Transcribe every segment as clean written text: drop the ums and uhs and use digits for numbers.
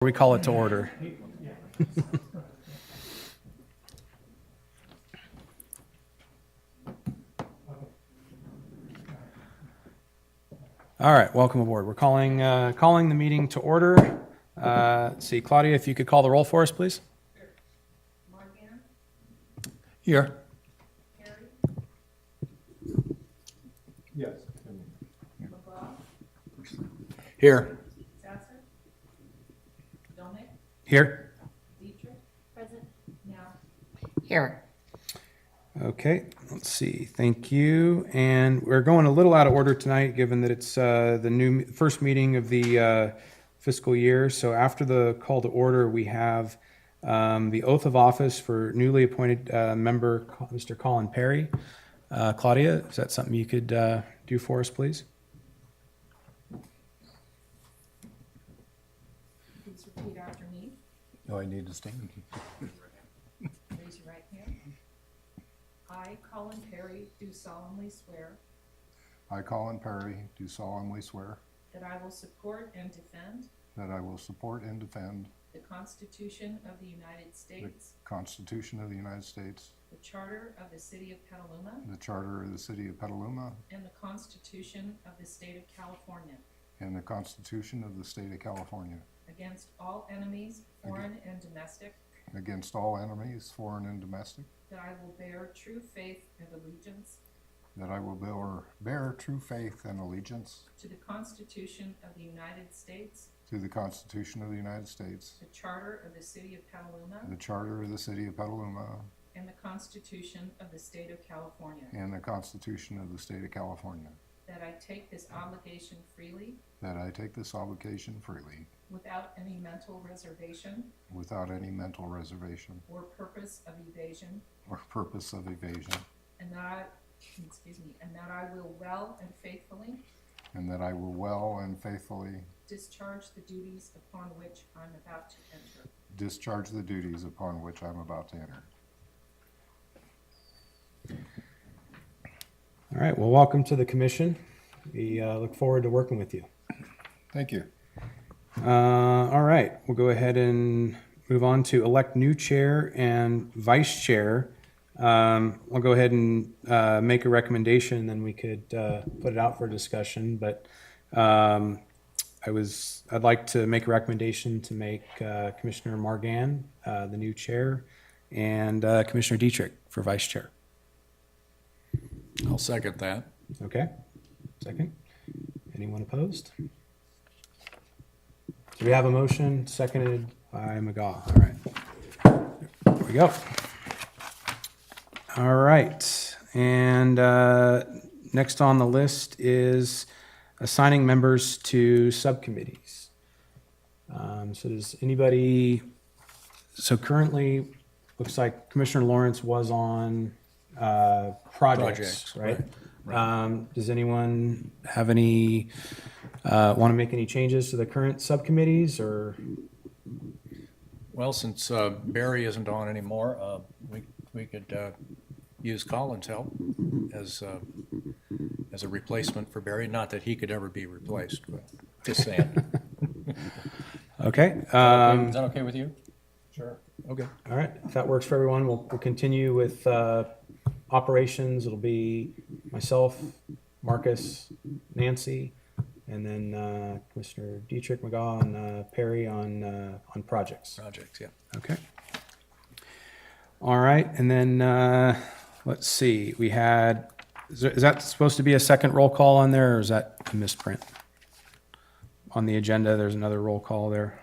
We call it to order. All right, welcome aboard. We're calling the meeting to order. Let's see, Claudia, if you could call the roll for us, please. Morgan, Here. Harry, Yes. McGraw, Here. Sasser, Dominic, Here. Dietrich. Present. Now. Here. Okay, let's see. Thank you. And we're going a little out of order tonight, given that it's the first meeting of the fiscal year. So after the call to order, we have the oath of office for newly appointed member, Mr. Colin Perry. Claudia, is that something you could do for us, please? Please repeat after me. No, I need to stand. Raise your right hand. I, Colin Perry, do solemnly swear I, Colin Perry, do solemnly swear that I will support and defend that I will support and defend the Constitution of the United States, the Constitution of the United States, the Charter of the City of Petaluma, the Charter of the City of Petaluma, and the Constitution of the State of California, and the Constitution of the State of California, against all enemies, foreign and domestic, against all enemies, foreign and domestic, that I will bear true faith and allegiance that I will bear true faith and allegiance to the Constitution of the United States, to the Constitution of the United States, the Charter of the City of Petaluma, the Charter of the City of Petaluma, and the Constitution of the State of California, and the Constitution of the State of California, that I take this obligation freely that I take this obligation freely without any mental reservation without any mental reservation or purpose of evasion, or purpose of evasion, and that I will well and faithfully and that I will well and faithfully discharge the duties upon which I'm about to enter. discharge the duties upon which I'm about to enter. All right, well, welcome to the commission. We look forward to working with you. Thank you. All right, we'll go ahead and move on to elect new chair and vice chair. I'll go ahead and make a recommendation, then we could put it out for discussion. But I'd like to make a recommendation to make Commissioner Margan the new chair and Commissioner Dietrich for vice chair. I'll second that. Okay, second. Anyone opposed? Do we have a motion seconded by McGaw? All right. There we go. All right. And next on the list is assigning members to subcommittees. So does anybody, so currently, looks like Commissioner Lawrence was on projects, right? Does anyone have any, want to make any changes to the current subcommittees or? Well, since Barry isn't on anymore, we could use Colin's help as a replacement for Barry. Not that he could ever be replaced, but just saying. Okay. Is that okay with you? Sure. Okay. All right. If that works for everyone, we'll continue with operations. It'll be myself, Marcus, Nancy, and then Commissioner Dietrich, McGaw, and Perry on projects. Projects, yeah. Okay. All right. And then let's see. We had, is that supposed to be a second roll call on there, or is that a misprint? On the agenda, there's another roll call there.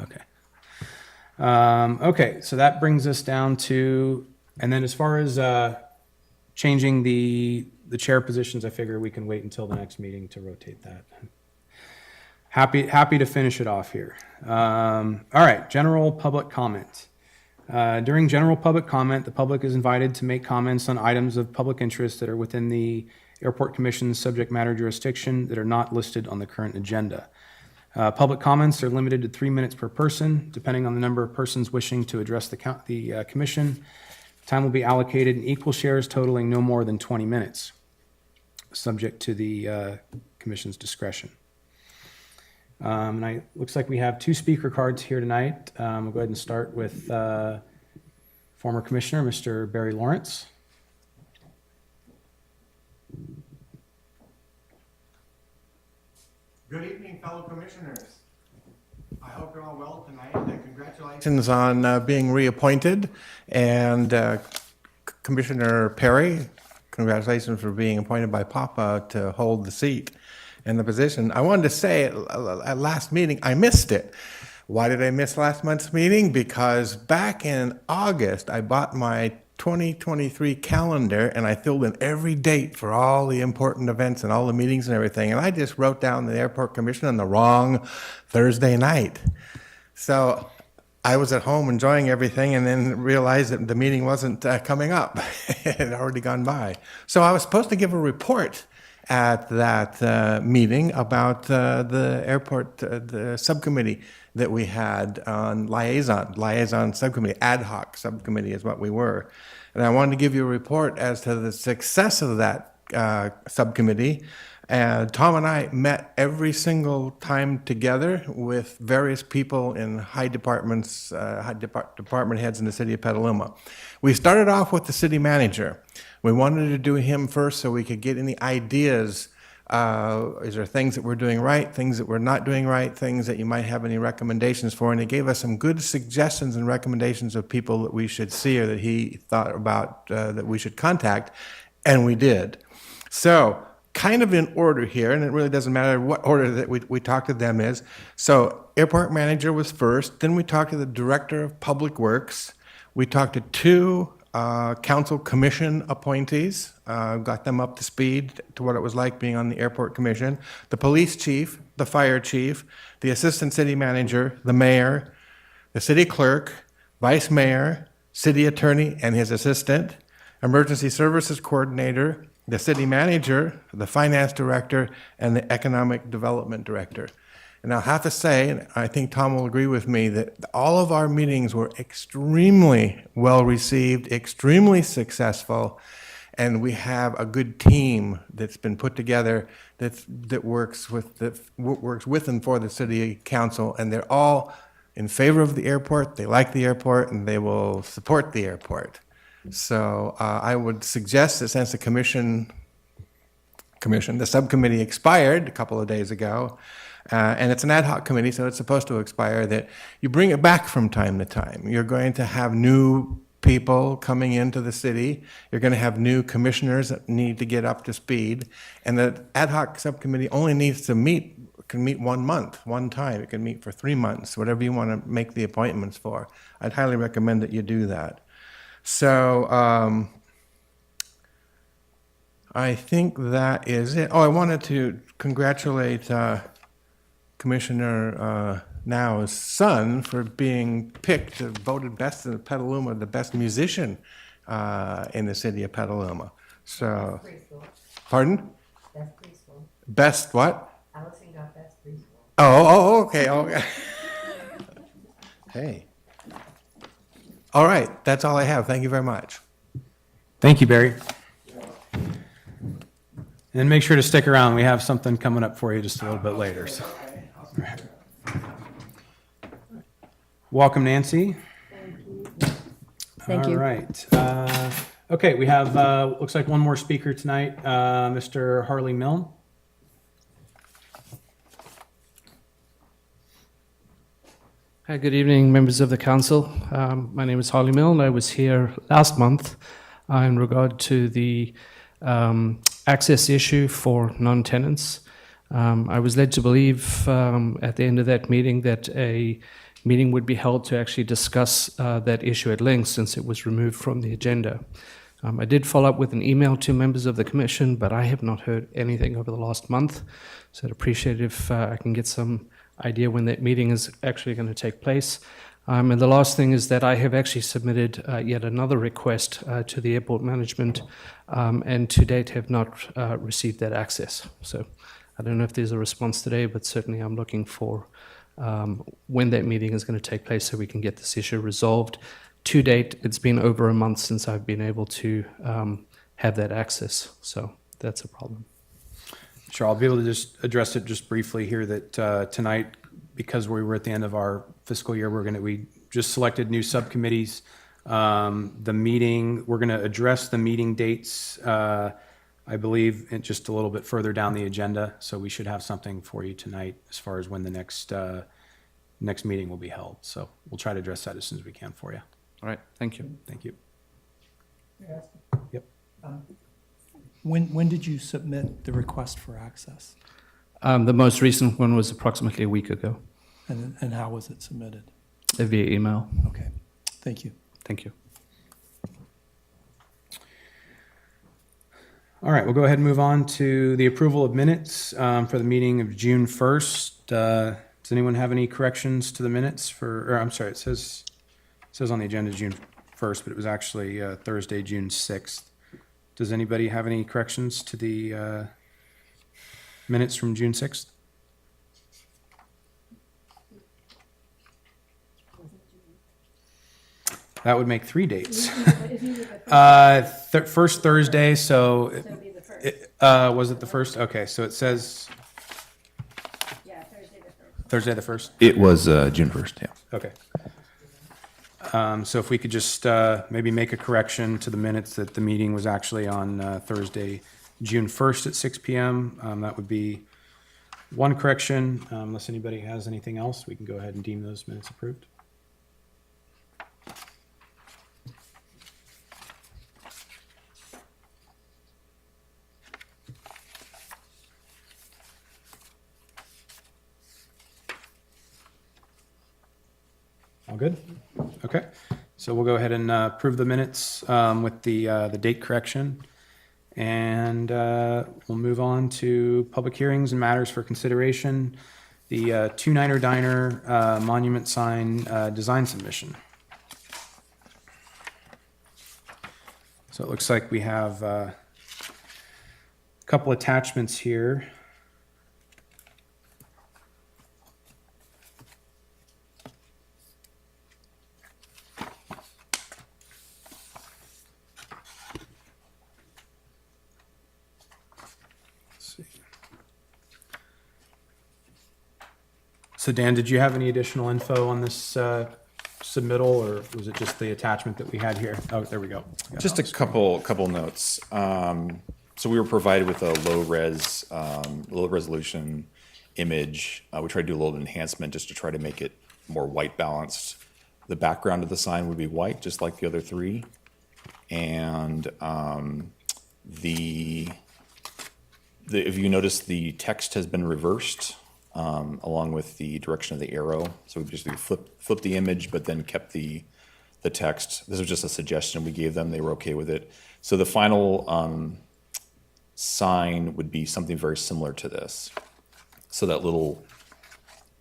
Okay. Okay, so that brings us down to, and then as far as changing the chair positions, I figure we can wait until the next meeting to rotate that. Happy to finish it off here. All right, general public comment. During general public comment, the public is invited to make comments on items of public interest that are within the Airport Commission's subject matter jurisdiction that are not listed on the current agenda. Public comments are limited to 3 minutes per person, depending on the number of persons wishing to address the commission. Time will be allocated in equal shares totaling no more than 20 minutes, subject to the commission's discretion. Looks like we have two speaker cards here tonight. We'll go ahead and start with former Commissioner, Mr. Barry Lawrence. Good evening, fellow commissioners. I hope you're all well tonight, and congratulations on being reappointed. And Commissioner Perry, congratulations for being appointed by Papa to hold the seat and the position. I wanted to say at last meeting, I missed it. Why did I miss last month's meeting? Because back in August, I bought my 2023 calendar and I filled in every date for all the important events and all the meetings and everything. And I just wrote down the airport commission on the wrong Thursday night. So I was at home enjoying everything and then realized that the meeting wasn't coming up. It had already gone by. So I was supposed to give a report at that meeting about the airport, the subcommittee that we had on liaison subcommittee, ad hoc subcommittee is what we were. And I wanted to give you a report as to the success of that subcommittee. And Tom and I met every single time together with various people in high departments, department heads in the city of Petaluma. We started off with the city manager. We wanted to do him first so we could get any ideas. Is there things that we're doing right, things that we're not doing right, things that you might have any recommendations for? And he gave us some good suggestions and recommendations of people that we should see or that he thought about that we should contact, and we did. So, kind of in order here, and it really doesn't matter what order that we talked to them is. So, airport manager was first, then we talked to the director of public works, we talked to two council commission appointees, got them up to speed to what it was like being on the airport commission, the police chief, the fire chief, the assistant city manager, the mayor, the city clerk, vice mayor, city attorney and his assistant, emergency services coordinator, the city manager, the finance director, and the economic development director. And I'll have to say, and I think Tom will agree with me, that all of our meetings were extremely well received, extremely successful, and we have a good team that's been put together that works with and for the city council, and they're all in favor of the airport. They like the airport, and they will support the airport. So I would suggest that since the the subcommittee expired a couple of days ago, and it's an ad hoc committee, so it's supposed to expire, that you bring it back from time to time. You're going to have new people coming into the city. You're going to have new commissioners that need to get up to speed. And the ad hoc subcommittee only needs to can meet 1 month, one time. It can meet for 3 months, whatever you want to make the appointments for. I'd highly recommend that you do that. So I think that is it. Oh, I wanted to congratulate Commissioner Now's son for being picked, voted best in Petaluma, the best musician in the city of Petaluma. So, Preschool. pardon? Best preschool. Best what? Allison got best preschool. Okay. Hey. All right, that's all I have. Thank you very much. Thank you, Barry. And make sure to stick around. We have something coming up for you just a little bit later. So. Welcome, Nancy. Thank you. All right. Okay, we have, looks like one more speaker tonight, Mr. Harley Milne. Hi, good evening, members of the council. My name is Harley Milne. I was here last month in regard to the access issue for non-tenants. I was led to believe at the end of that meeting that a meeting would be held to actually discuss that issue at length since it was removed from the agenda. I did follow up with an email to members of the commission, but I have not heard anything over the last month. So I'd appreciate if I can get some idea when that meeting is actually going to take place. And the last thing is that I have actually submitted yet another request to the airport management and to date have not received that access. So I don't know if there's a response today, but certainly I'm looking for when that meeting is going to take place so we can get this issue resolved. To date, it's been over a month since I've been able to have that access. So that's a problem. Sure, I'll be able to just address it just briefly here that tonight, because we were at the end of our fiscal year, we just selected new subcommittees. The meeting, we're going to address the meeting dates, I believe, just a little bit further down the agenda. So we should have something for you tonight as far as when the next meeting will be held. So we'll try to address that as soon as we can for you. All right, thank you. Thank you. Yep. When did you submit the request for access? The most recent one was approximately a week ago And how was it submitted? via email. Okay, thank you. Thank you. All right, we'll go ahead and move on to the approval of minutes for the meeting of June 1st. Does anyone have any corrections to the minutes or I'm sorry, it says on the agenda June 1st, but it was actually Thursday, June 6th. Does anybody have any corrections to the minutes from June 6th? That would make 3 dates. First Thursday, so was it the first? Okay, so it says Thursday the 1st? It was June 1st, yeah. Okay. So if we could just maybe make a correction to the minutes that the meeting was actually on Thursday, June 1st at 6 PM. That would be one correction. Unless anybody has anything else, we can go ahead and deem those minutes approved. All good? Okay. So we'll go ahead and approve the minutes with the date correction. And we'll move on to public hearings and matters for consideration. The Two Niner Diner monument sign design submission. So it looks like we have a couple attachments here. So Dan, did you have any additional info on this submittal, or was it just the attachment that we had here? Oh, there we go. Got it Just on a the screen. couple notes. So we were provided with a low resolution image. We tried to do a little enhancement just to try to make it more white balanced. The background of the sign would be white, just like the other three. And if you notice, the text has been reversed along with the direction of the arrow. So we just flipped the image, but then kept the text. This was just a suggestion we gave them. They were okay with it. So the final sign would be something very similar to this. So that little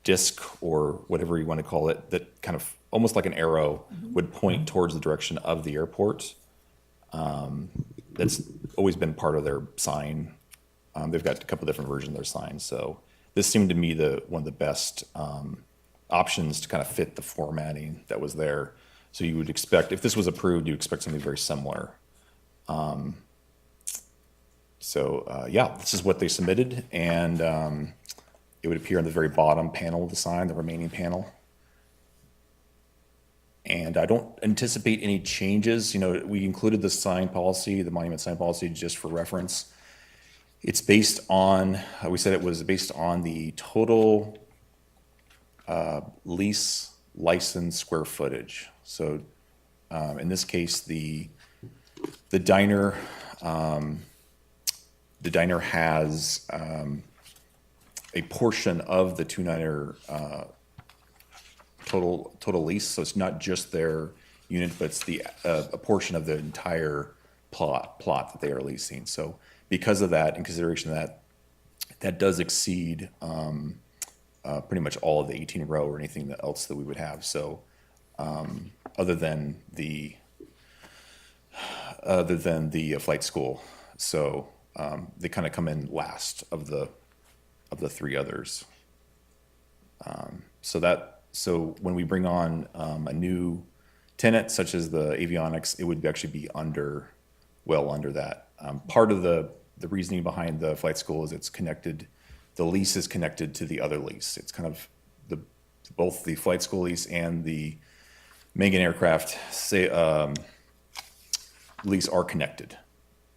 disc, or whatever you want to call it, that kind of almost like an arrow would point towards the direction of the airport. That's always been part of their sign. They've got a couple different versions of their signs. So this seemed to me one of the best options to kind of fit the formatting that was there. So you would expect, if this was approved, you'd expect something very similar. Yeah, this is what they submitted, and it would appear on the very bottom panel of the sign, the remaining panel. And I don't anticipate any changes. You know, we included the sign policy, the monument sign policy, just for reference. It's based on, we said it was based on the total lease license square footage. So in this case, the diner has a portion of the Two Niner total lease. So it's not just their unit, but it's a portion of the entire plot that they are leasing. So because of that, in consideration of that, that does exceed pretty much all of the 18 row or anything else that we would have. So other than the flight school, so they kind of come in last of the three others. So when we bring on a new tenant, such as the avionics, it would actually be well under that. Part of the the reasoning behind the flight school is it's connected, the lease is connected to the other lease. It's kind of both the flight school lease and the Megan Aircraft lease are connected.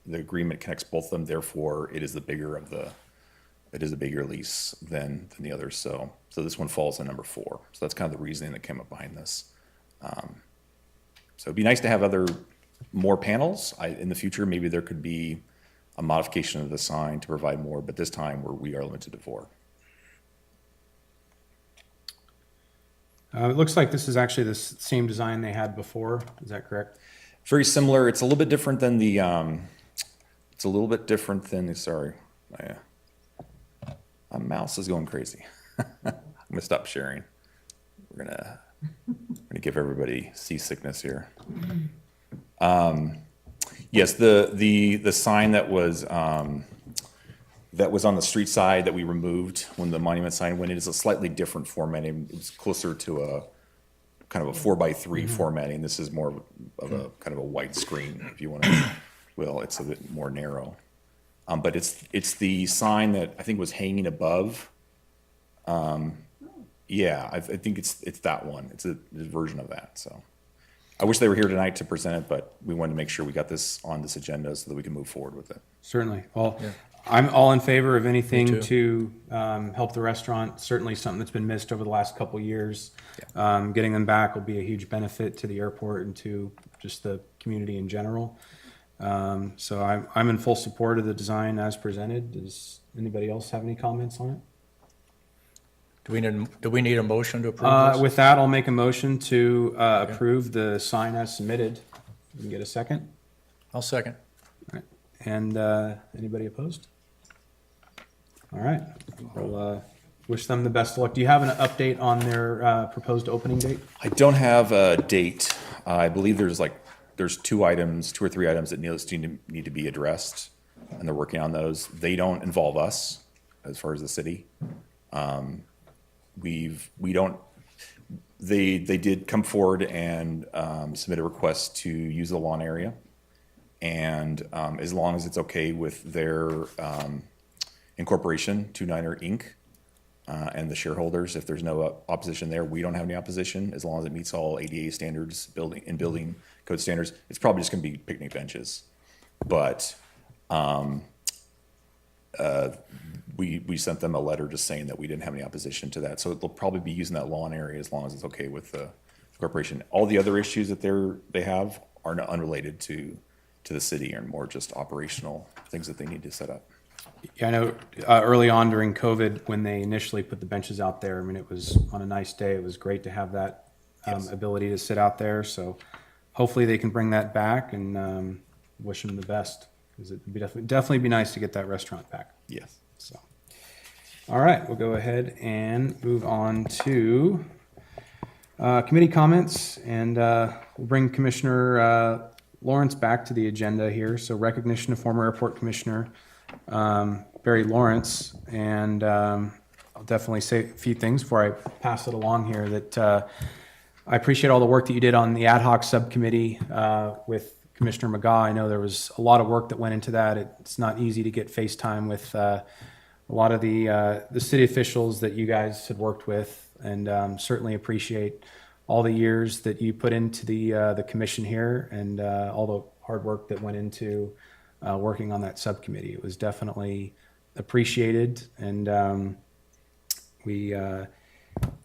The agreement connects both of them, therefore it is the bigger lease than the others. So this one falls in number 4. So that's kind of the reasoning that came up behind this. So it'd be nice to have more panels. In the future, maybe there could be a modification of the sign to provide more, but this time we are limited to 4. It looks like this is actually the same design they had before. Is that correct? Very similar. It's a little bit different than sorry, my mouse is going crazy. I'm gonna stop sharing. We're gonna give everybody seasickness here. Yes, the sign that was on the street side that we removed when the monument sign went in is a slightly different formatting. It's closer to a kind of a 4x3 formatting. This is more of a kind of a white screen, if you want to. Well, it's a bit more narrow, but it's the sign that I think was hanging above. Yeah, I think it's that one. It's a version of that. So I wish they were here tonight to present it, but we wanted to make sure we got this on this agenda so that we can move forward with it. Certainly. Well, I'm all in favor of anything Me to help the restaurant. Certainly something that's been missed over the last couple of years. Getting them back will be a huge benefit to the airport and to just the community in general. So I'm in full support of the design as presented. Does anybody else have any comments on it? Do we need a motion to approve this? With that, I'll make a motion to approve the sign as submitted. You can get a second? I'll second. All right. And anybody opposed? All right. We'll wish them the best of luck. Do you have an update on their proposed opening date? I don't have a date. I believe there's 2 or 3 items that need to be addressed, and they're working on those. They don't involve us as far as the city. They did come forward and submit a request to use the lawn area, and as long as it's okay with their incorporation, 29er Inc., and the shareholders, if there's no opposition there, we don't have any opposition, as long as it meets all ADA standards, building code standards. It's probably just going to be picnic benches, but we sent them a letter just saying that we didn't have any opposition to that. So they'll probably be using that lawn area as long as it's okay with the corporation. All the other issues that they have are unrelated to the city and more just operational things that they need to set up. Yeah, I know early on during COVID, when they initially put the benches out there, I mean, it was on a nice day. It was great to have that ability to sit out there. So hopefully they can bring that back, and wish them the best, because it would definitely be nice to get that restaurant back. Yes. So, all right, we'll go ahead and move on to committee comments, and we'll bring Commissioner Lawrence back to the agenda here. So recognition of former airport commissioner Barry Lawrence, and I'll definitely say a few things before I pass it along here, that I appreciate all the work that you did on the ad hoc subcommittee with Commissioner McGaugh. I know there was a lot of work that went into that. It's not easy to get FaceTime with a lot of the city officials that you guys had worked with, and certainly appreciate all the years that you put into the commission here, and all the hard work that went into working on that subcommittee. It was definitely appreciated, and we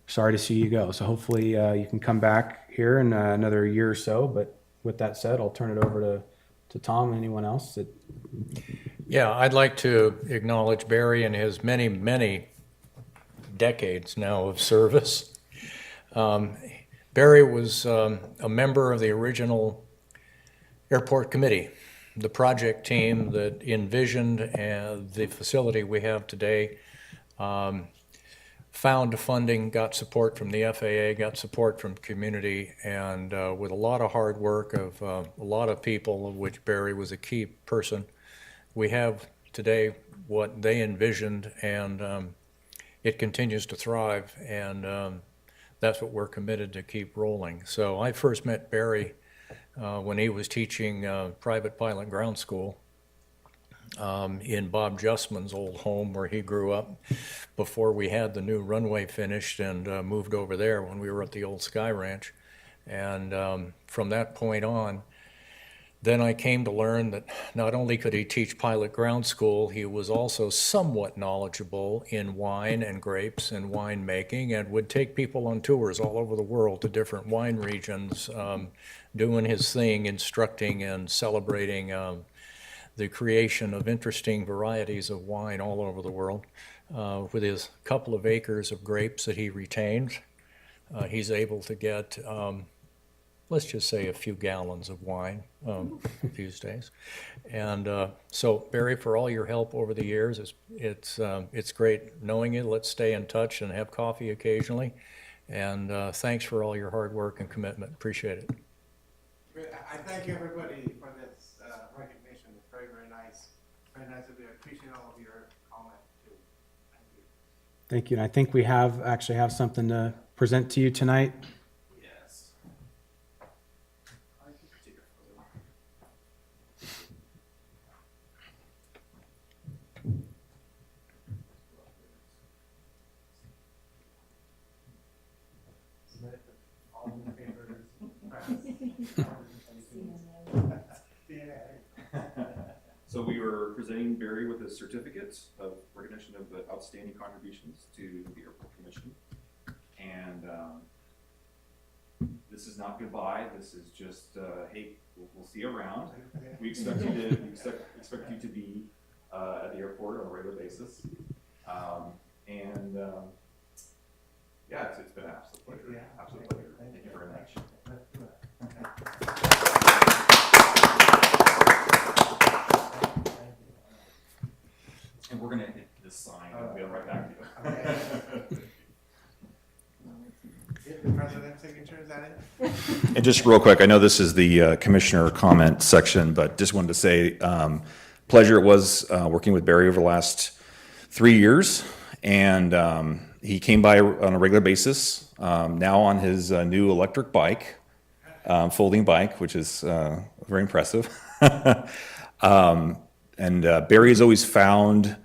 sorry to see you go. So hopefully you can come back here in another year or so. But with that said, I'll turn it over to Tom and anyone else that. Yeah, I'd like to acknowledge Barry and his many, many decades now of service. Barry was a member of the original airport committee, the project team that envisioned the facility we have today. Found funding, got support from the FAA, got support from community, and with a lot of hard work of a lot of people, of which Barry was a key person, we have today what they envisioned, and it continues to thrive, and that's what we're committed to keep rolling. So I first met Barry when he was teaching private pilot ground school, in Bob Justman's old home where he grew up before we had the new runway finished, and moved over there when we were at the old Sky Ranch. And from that point on, then I came to learn that not only could he teach pilot ground school, he was also somewhat knowledgeable in wine and grapes and winemaking, and would take people on tours all over the world to different wine regions, doing his thing, instructing and celebrating the creation of interesting varieties of wine all over the world. With his couple of acres of grapes that he retained, he's able to get let's just say a few gallons of wine these days. And so, Barry, for all your help over the years, it's great knowing you. Let's stay in touch and have coffee occasionally. And thanks for all your hard work and commitment. Appreciate it. I thank everybody for this recognition. It's very, very nice. Very nice of you. I appreciate all of your comments too. Thank you. Thank you. And I think we actually have something to present to you tonight. Yes. So we were presenting Barry with a certificate of recognition of outstanding contributions to the Airport Commission. And this is not goodbye. This is just, hey, we'll see you around. We expect you to expect you to be at the airport on a regular basis. Yeah, it's been an absolute pleasure. Absolute pleasure. Thank you very much. And we're gonna hit this sign and we'll be right back to you. The president's signature, is that it? And just real quick, I know this is the commissioner comment section, but just wanted to say, pleasure it was working with Barry over the last 3 years. And he came by on a regular basis, now on his new electric bike, folding bike, which is very impressive. And Barry has always found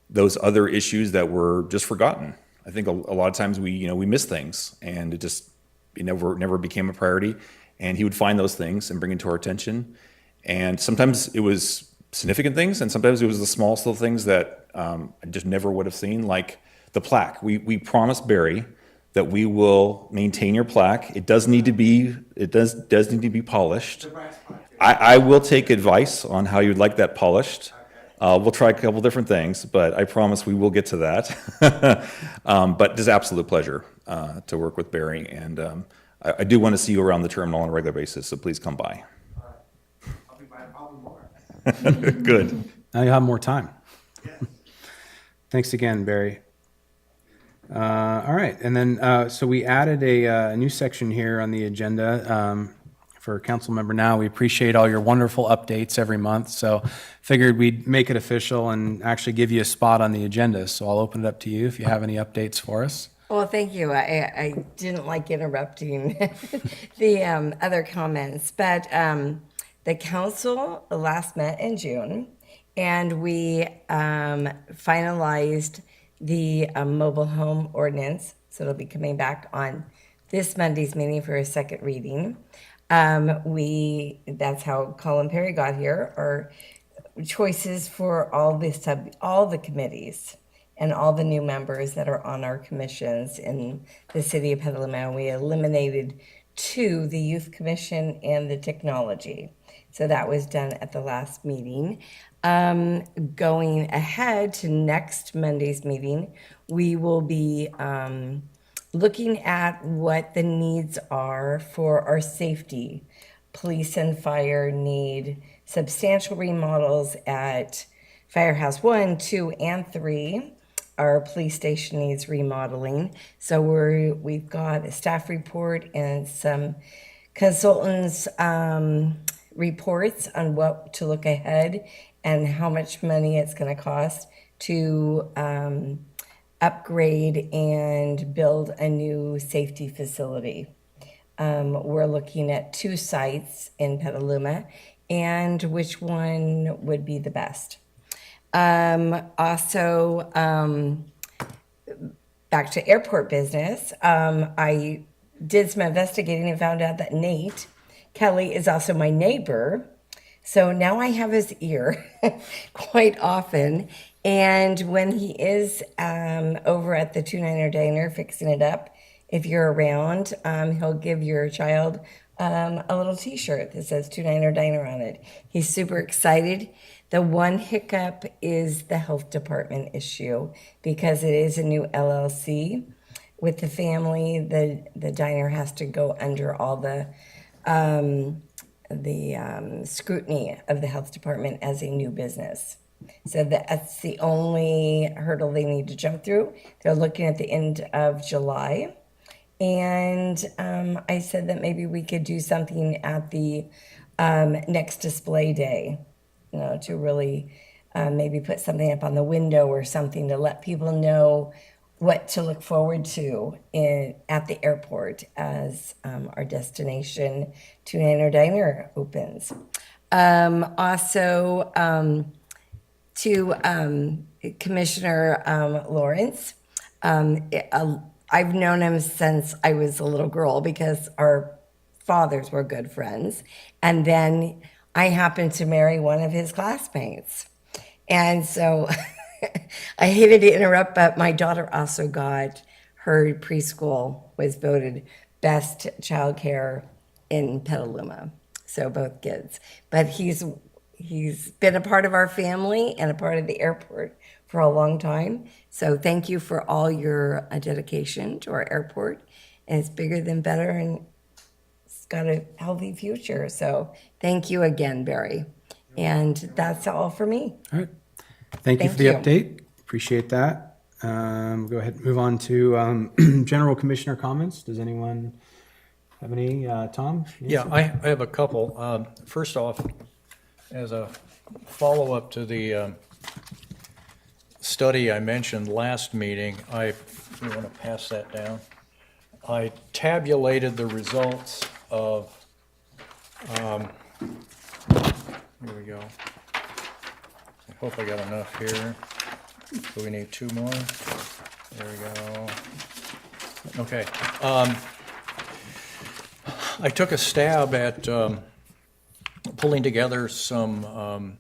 those other issues that were just forgotten. I think a lot of times we miss things, and it never became a priority. And he would find those things and bring it to our attention. And sometimes it was significant things, and sometimes it was the small little things that I just never would have seen, like the plaque. We promised Barry that we will maintain your plaque. It does need to be polished. I will take advice on how you'd like that polished. We'll try a couple different things, but I promise we will get to that. But it's an absolute pleasure to work with Barry, and I do want to see you around the terminal on a regular basis, so please come by. I'll be buying probably more. Good. Now you'll have more time. Yes. Thanks again, Barry. All right, and then so we added a new section here on the agenda for council member now. We appreciate all your wonderful updates every month, so figured we'd make it official and actually give you a spot on the agenda. So I'll open it up to you if you have any updates for us. Well, thank you. I didn't like interrupting the other comments, but the council last met in June, and we finalized the mobile home ordinance. So it'll be coming back on this Monday's meeting for a second reading. That's how Colin Perry got here, or choices for all the committees and all the new members that are on our commissions in the city of Petaluma. We eliminated 2, the Youth Commission and the Technology. So that was done at the last meeting. Going ahead to next Monday's meeting, we will be looking at what the needs are for our safety. Police and fire need substantial remodels at Firehouse 1, 2, and 3. Our police station needs remodeling. So we've got a staff report and some consultants' reports on what to look ahead and how much money it's going to cost to upgrade and build a new safety facility. We're looking at 2 sites in Petaluma and which one would be the best. Also, back to airport business, I did some investigating and found out that Nate Kelly is also my neighbor. So now I have his ear quite often. And when he is over at the 29er Diner fixing it up, if you're around, he'll give your child a little t-shirt that says 29er Diner on it. He's super excited. The one hiccup is the health department issue because it is a new LLC. With the family, the diner has to go under all the scrutiny of the health department as a new business. So that's the only hurdle they need to jump through. They're looking at the end of July. And I said that maybe we could do something at the next display day, you know, to really maybe put something up on the window or something to let people know what to look forward to at the airport as our destination 29er Diner opens. Also, to Commissioner Lawrence, I've known him since I was a little girl because our fathers were good friends. And then I happened to marry one of his classmates. And so I hated to interrupt, but my daughter also got her preschool was voted best childcare in Petaluma. So both kids. But he's been a part of our family and a part of the airport for a long time. So thank you for all your dedication to our airport. And it's bigger than better and it's got a healthy future. So thank you again, Barry. And that's all for me. All right. Thank you for the Thank you. update. Appreciate that. Go ahead and move on to general commissioner comments. Does anyone have any? Tom? Yeah, I have a couple. First off, as a follow-up to the study I mentioned last meeting, if you want to pass that down, I tabulated the results of, here we go. I hope I got enough here. So we need two more. There we go. Okay. I took a stab at pulling together some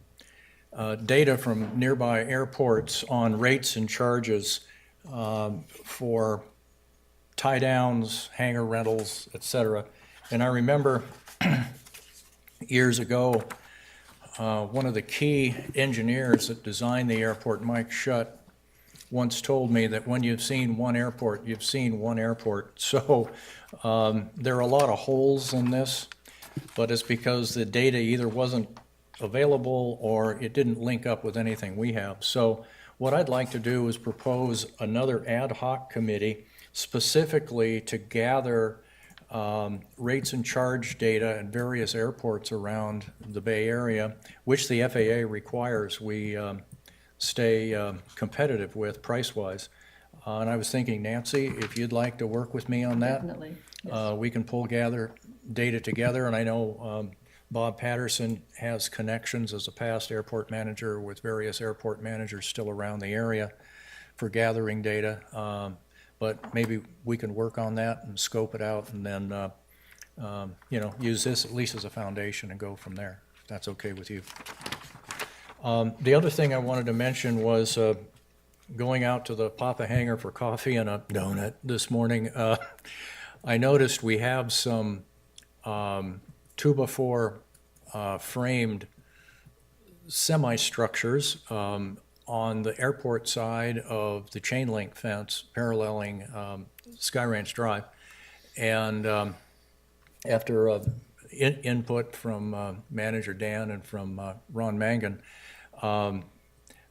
data from nearby airports on rates and charges for tie downs, hangar rentals, et cetera. And I remember years ago, one of the key engineers that designed the airport, Mike Schutt, once told me that when you've seen one airport, you've seen one airport. So there are a lot of holes in this, but it's because the data either wasn't available or it didn't link up with anything we have. So what I'd like to do is propose another ad hoc committee specifically to gather rates and charge data at various airports around the Bay Area, which the FAA requires we stay competitive with price-wise. And I was thinking, Nancy, if you'd like to work with me on that. Definitely. We can gather data together, and I know Bob Patterson has connections as a past airport manager with various airport managers still around the area for gathering data. But maybe we can work on that and scope it out and then, use this at least as a foundation and go from there, if that's okay with you. The other thing I wanted to mention was going out to the Papa Hangar for coffee and a donut this morning. I noticed we have some 2x4 framed semi-structures on the airport side of the chain link fence paralleling Sky Ranch Drive. And after input from Manager Dan and from Ron Mangan,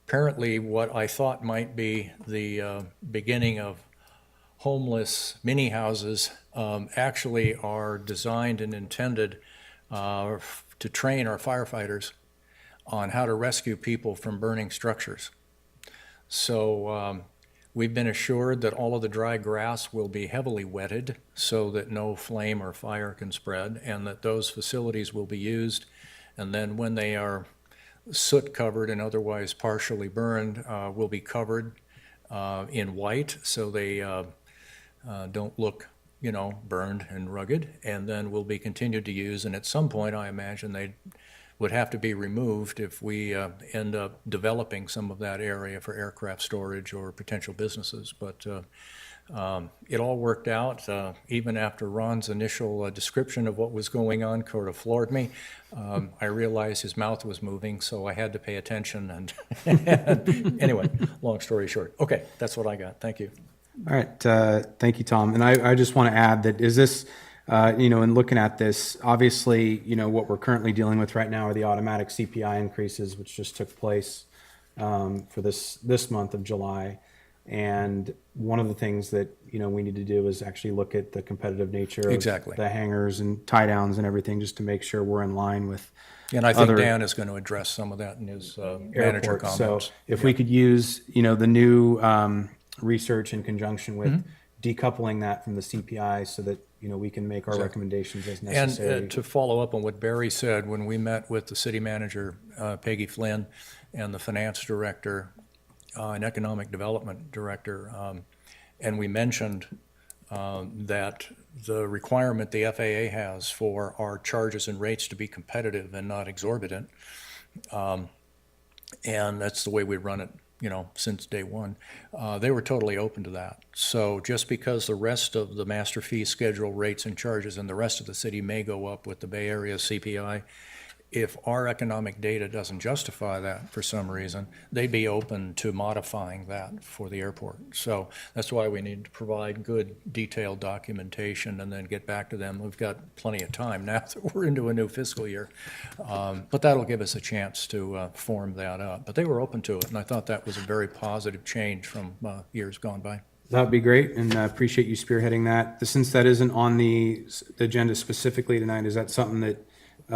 apparently what I thought might be the beginning of homeless mini houses actually are designed and intended to train our firefighters on how to rescue people from burning structures. So we've been assured that all of the dry grass will be heavily wetted so that no flame or fire can spread, and that those facilities will be used. And then when they are soot-covered and otherwise partially burned will be covered in white, so they don't look, burned and rugged, and then will be continued to use. And at some point, I imagine they would have to be removed if we end up developing some of that area for aircraft storage or potential businesses. But it all worked out, even after Ron's initial description of what was going on sort of floored me. I realized his mouth was moving, so I had to pay attention. And anyway, long story short. Okay, that's what I got. Thank you. All right, thank you, Tom. And I just want to add that is this, in looking at this, obviously, what we're currently dealing with right now are the automatic CPI increases, which just took place for this month of July. And one of the things that, we need to do is actually look at the competitive nature of Exactly. the hangars and tie downs and everything, just to make sure we're in line with And I think other Dan is going to address some of that in his manager airports. comments. So if we could use, the new research in conjunction with decoupling that from the CPI so that, we can make our recommendations as And necessary. to follow up on what Barry said, when we met with the city manager, Peggy Flynn, and the finance director and economic development director, and we mentioned that the requirement the FAA has for our charges and rates to be competitive and not exorbitant, and that's the way we run it, since day one, they were totally open to that. So just because the rest of the master fee schedule rates and charges and the rest of the city may go up with the Bay Area CPI, if our economic data doesn't justify that for some reason, they'd be open to modifying that for the airport. So that's why we need to provide good detailed documentation and then get back to them. We've got plenty of time now that we're into a new fiscal year. But that'll give us a chance to form that up. But they were open to it, and I thought that was a very positive change from years gone by. That'd be great, and I appreciate you spearheading that. Since that isn't on the agenda specifically tonight, is that something that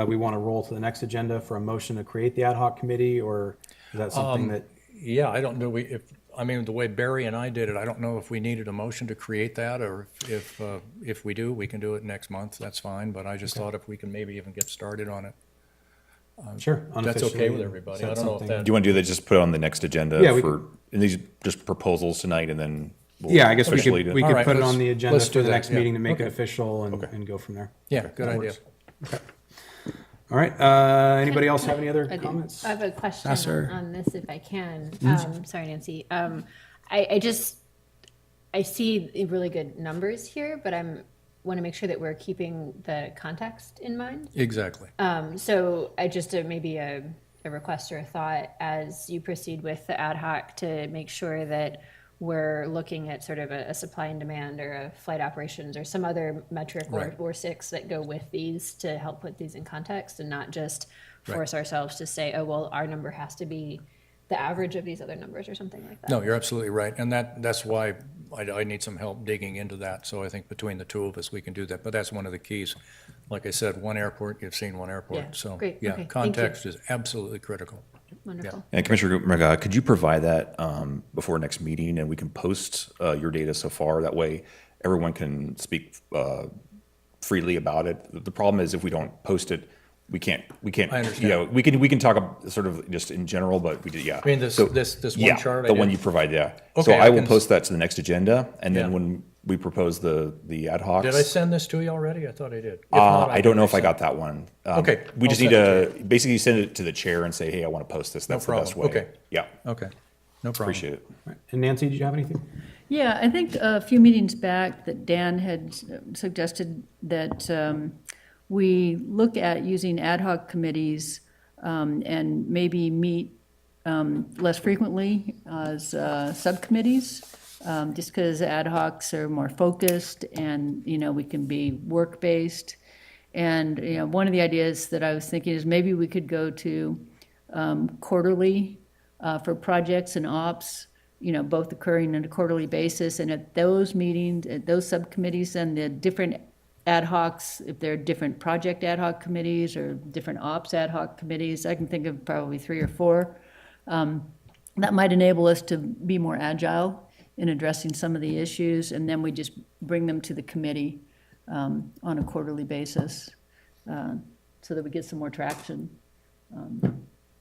we want to roll to the next agenda for a motion to create the ad hoc committee, or is that something that? Yeah, I don't know the way Barry and I did it, I don't know if we needed a motion to create that, or if we do, we can do it next month, that's fine, but I just thought if we can maybe even get started on it. Sure. That's okay with unofficially, everybody. is that I don't know if something- that. Do you want to do that, just put it on the next agenda Yeah, we and these just proposals tonight, and then we'll Yeah, I guess we officially could, do- we All could right, put it let's- on the agenda let's for do the that, next yeah. meeting to make it Okay. official and go from there. Yeah, good That idea. works. All right, anybody else have any other I do. comments? I have a question Yes, sir. on this if I can. Sorry, Nancy. I see really good numbers here, but want to make sure that we're keeping the context in mind. Exactly. So I just maybe a request or a thought as you proceed with the ad hoc to make sure that we're looking at sort of a supply and demand or a flight operations or some other metric Right. or six that go with these to help put these in context and not just force ourselves to say, oh, well, our number has to be the average of these other numbers or something like that. No, you're absolutely right, and that's why I need some help digging into that, so I think between the two of us, we can do that, but that's one of the keys. Like I said, one airport, you've seen one Yeah, airport, so, great, okay, yeah, thank you. context is absolutely critical. Wonderful. And Commissioner Merga, could you provide that before next meeting, and we can post your data so far? That way, everyone can speak freely about it. The problem is if we don't post it, we can't. I understand. Yeah, we can talk sort of just in general, but we did, yeah. I mean, this So- one yeah, chart I the one did? you provide, yeah. Okay, So I I will can- post that to the next agenda, and then Yeah. when we propose the ad hocs. Did I send this to you already? I thought I did. If not, I don't know if I resend got that one. Okay, We I'll just need send to basically send it to the chair and say, hey, I want to post this. That's the best way. problem. Okay. Yeah, it. Okay, no problem. appreciate it. And Nancy, did you have anything? Yeah, I think a few meetings back that Dan had suggested that we look at using ad hoc committees and maybe meet less frequently as subcommittees, just because ad hocs are more focused and, we can be work-based. And, one of the ideas that I was thinking is maybe we could go to quarterly for projects and ops, both occurring on a quarterly basis. And at those meetings, at those subcommittees and the different ad hocs, if there are different project ad hoc committees or different ops ad hoc committees, I can think of probably 3 or 4. That might enable us to be more agile in addressing some of the issues, and then we just bring them to the committee on a quarterly basis so that we get some more traction.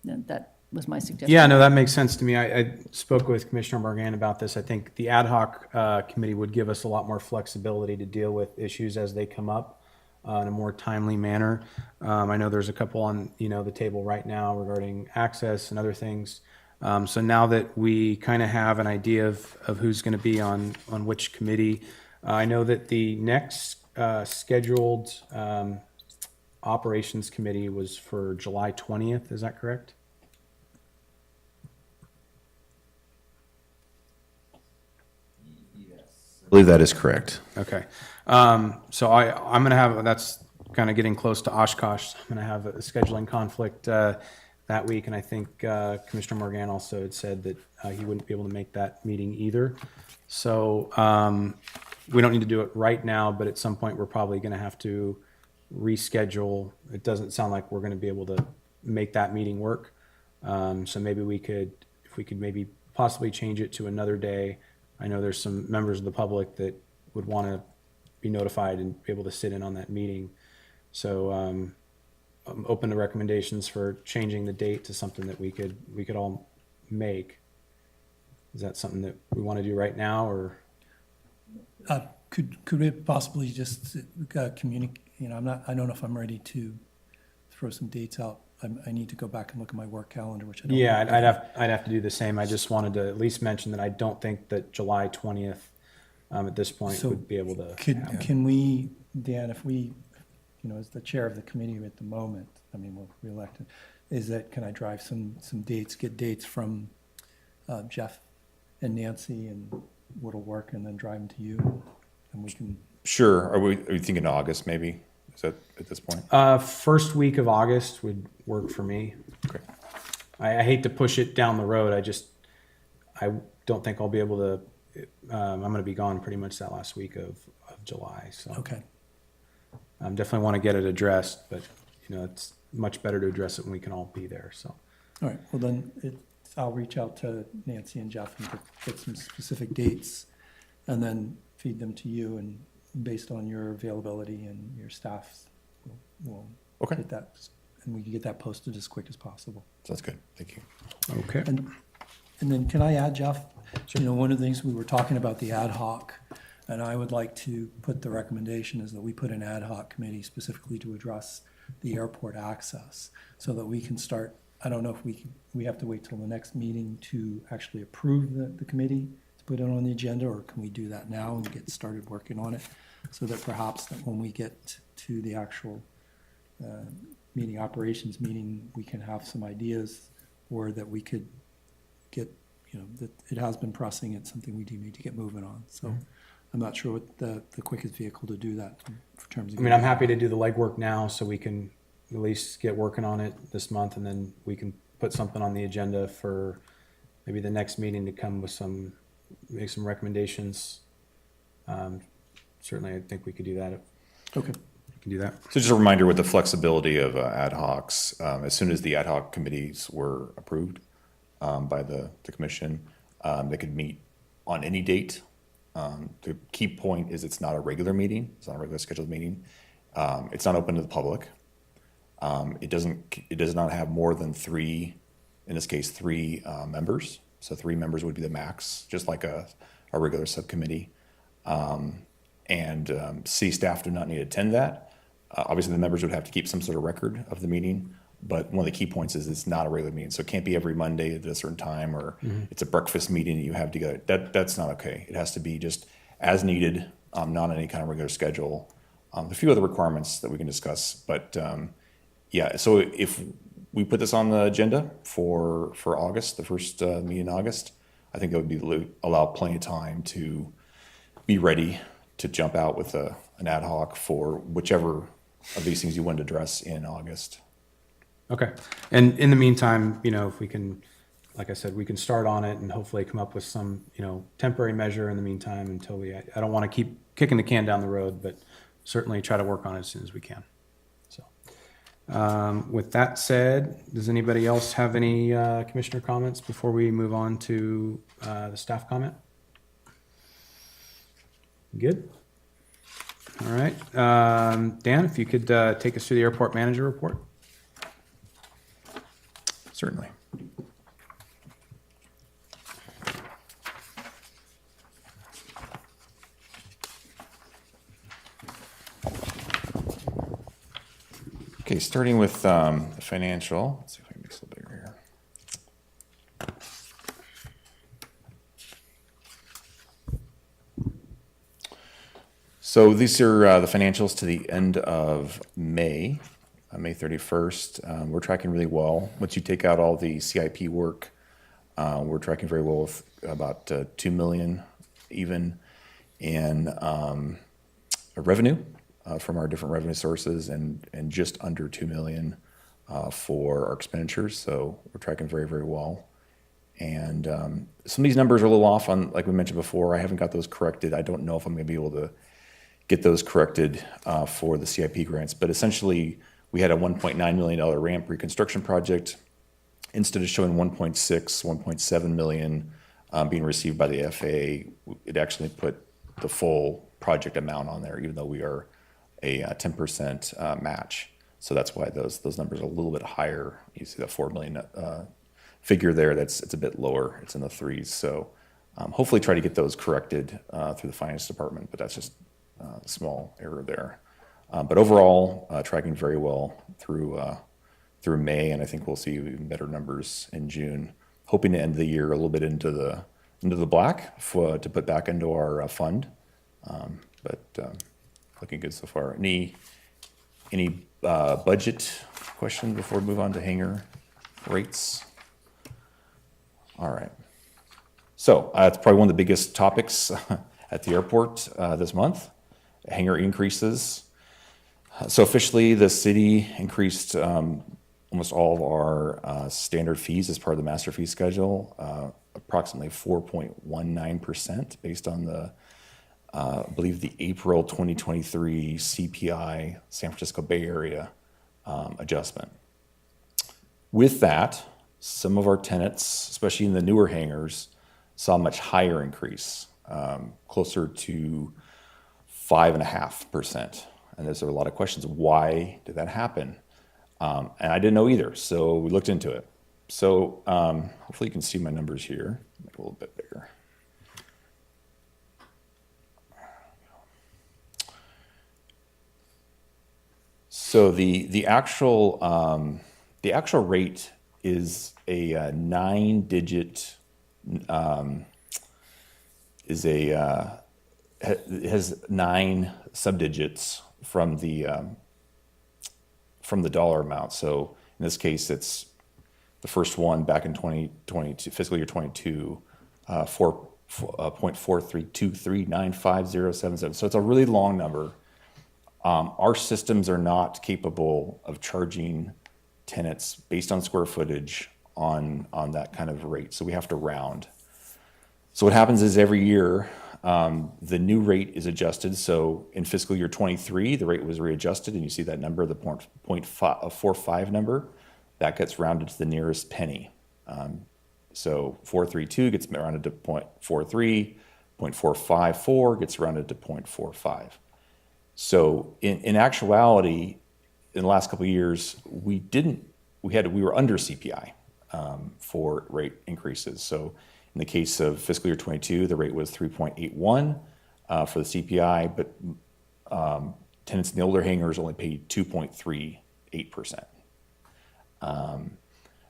That was my suggestion. Yeah, no, that makes sense to me. I spoke with Commissioner Morgan about this. I think the ad hoc committee would give us a lot more flexibility to deal with issues as they come up in a more timely manner. I know there's a couple on, the table right now regarding access and other things. So now that we kind of have an idea of who's going to be on which committee, I know that the next scheduled operations committee was for July 20th. Is that correct? I believe that is correct. Okay. So I'm going to have, that's kind of getting close to Oshkosh. I'm going to have a scheduling conflict that week. And I think Commissioner Morgan also had said that he wouldn't be able to make that meeting either. So we don't need to do it right now, but at some point we're probably going to have to reschedule. It doesn't sound like we're going to be able to make that meeting work. So maybe if we could maybe possibly change it to another day. I know there's some members of the public that would want to be notified and be able to sit in on that meeting. So I'm open to recommendations for changing the date to something that we could all make. Is that something that we want to do right now, or? Could we possibly just communicate, I don't know if I'm ready to throw some dates out. I need to go back and look at my work calendar, which I don't. Yeah, I'd have to do the same. I just wanted to at least mention that I don't think that July 20th at this point So would be able to. Can we, Dan, if we, as the chair of the committee at the moment, we're reelected, can I drive some dates, get dates from Jeff and Nancy and what'll work, and then drive them to you, and we can. Sure. Are you thinking August maybe? Is that at this point? First week of August would work for me. Okay. I hate to push it down the road. I don't think I'll be able to. I'm going to be gone pretty much that last week of July. So Okay. Definitely want to get it addressed, but it's much better to address it when we can all be there. So. All right, well then, I'll reach out to Nancy and Jeff and get some specific dates, and then feed them to you, and based on your availability and your staff's, we'll Okay. get that, and we can get that posted as quick as possible. Sounds good. Thank you. Okay. And then can I add, Jeff? One of the things we were talking about, the ad hoc, and I would like to put the recommendation is that we put an ad hoc committee specifically to address the airport access, so that we can start, I don't know if we have to wait till the next meeting to actually approve the committee to put it on the agenda, or can we do that now and get started working on it? So that perhaps that when we get to the actual operations meeting, we can have some ideas, or that we could get, that it has been pressing, it's something we do need to get moving on. So I'm not sure what the quickest vehicle to do that in terms of. I'm happy to do the legwork now so we can at least get working on it this month, and then we can put something on the agenda for maybe the next meeting to come with make some recommendations. Certainly, I think we could do that. Okay. We can do that. So just a reminder with the flexibility of ad hocs, as soon as the ad hoc committees were approved by the commission, they could meet on any date. The key point is it's not a regular meeting. It's not a regular scheduled meeting. It's not open to the public. It does not have more than three, in this case, three members. So 3 members would be the max, just like a regular subcommittee. And city staff do not need to attend that. Obviously, the members would have to keep some sort of record of the meeting, but one of the key points is it's not a regular meeting. So it can't be every Monday at a certain time, or it's a breakfast meeting that you have together. That's not okay. It has to be just as needed, not any kind of regular schedule. A few other requirements that we can discuss, but yeah, so if we put this on the agenda for August, the first meeting in August, I think that would allow plenty of time to be ready to jump out with an ad hoc for whichever of these things you want to address in August. Okay. And in the meantime, if we can, like I said, we can start on it and hopefully come up with some, temporary measure in the meantime until I don't want to keep kicking the can down the road, but certainly try to work on it as soon as we can. So with that said, does anybody else have any commissioner comments before we move on to the staff comment? Good. All right. Dan, if you could take us through the airport manager report. Certainly. Okay, starting with the financial. Let's see if I can make this a little bigger here. So these are the financials to the end of May, May 31st. We're tracking really well. Once you take out all the CIP work, we're tracking very well with about 2 million even in revenue from our different revenue sources, and just under 2 million for our expenditures. So we're tracking very, very well. And some of these numbers are a little off on, like we mentioned before. I haven't got those corrected. I don't know if I'm going to be able to get those corrected for the CIP grants. But essentially, we had a $1.9 million ramp reconstruction project. Instead of showing 1.6, 1.7 million being received by the FAA, it actually put the full project amount on there, even though we are a 10% match. So that's why those numbers are a little bit higher. You see that 4 million figure there. It's a bit lower. It's in the threes. So hopefully try to get those corrected through the finance department, but that's just a small error there. But overall, tracking very well through May, and I think we'll see even better numbers in June. Hoping to end the year a little bit into the black to put back into our fund, but looking good so far. Any budget question before we move on to hangar rates? All right. So it's probably one of the biggest topics at the airport this month. Hangar increases. So officially, the city increased almost all of our standard fees as part of the master fee schedule, approximately 4.19% based on the, I believe, the April 2023 CPI San Francisco Bay Area adjustment. With that, some of our tenants, especially in the newer hangars, saw a much higher increase, closer to 5.5%. And there's a lot of questions. Why did that happen? And I didn't know either, so we looked into it. So hopefully you can see my numbers here. Make it a little bit bigger. So the actual rate is a 9-digit it has 9 subdigits from the dollar amount. So in this case, it's the first one back in 2022, fiscal year 22, 4.432395,077. So it's a really long number. Our systems are not capable of charging tenants based on square footage on that kind of rate. So we have to round. So what happens is every year, the new rate is adjusted. So in fiscal year 23, the rate was readjusted, and you see that number, the 0.45 number, that gets rounded to the nearest penny. So 432 gets rounded to 0.43, 0.454 gets rounded to 0.45. So in actuality, in the last couple of years, we were under CPI for rate increases. So in the case of fiscal year 22, the rate was 3.81 for the CPI, but tenants in the older hangars only paid 2.38%.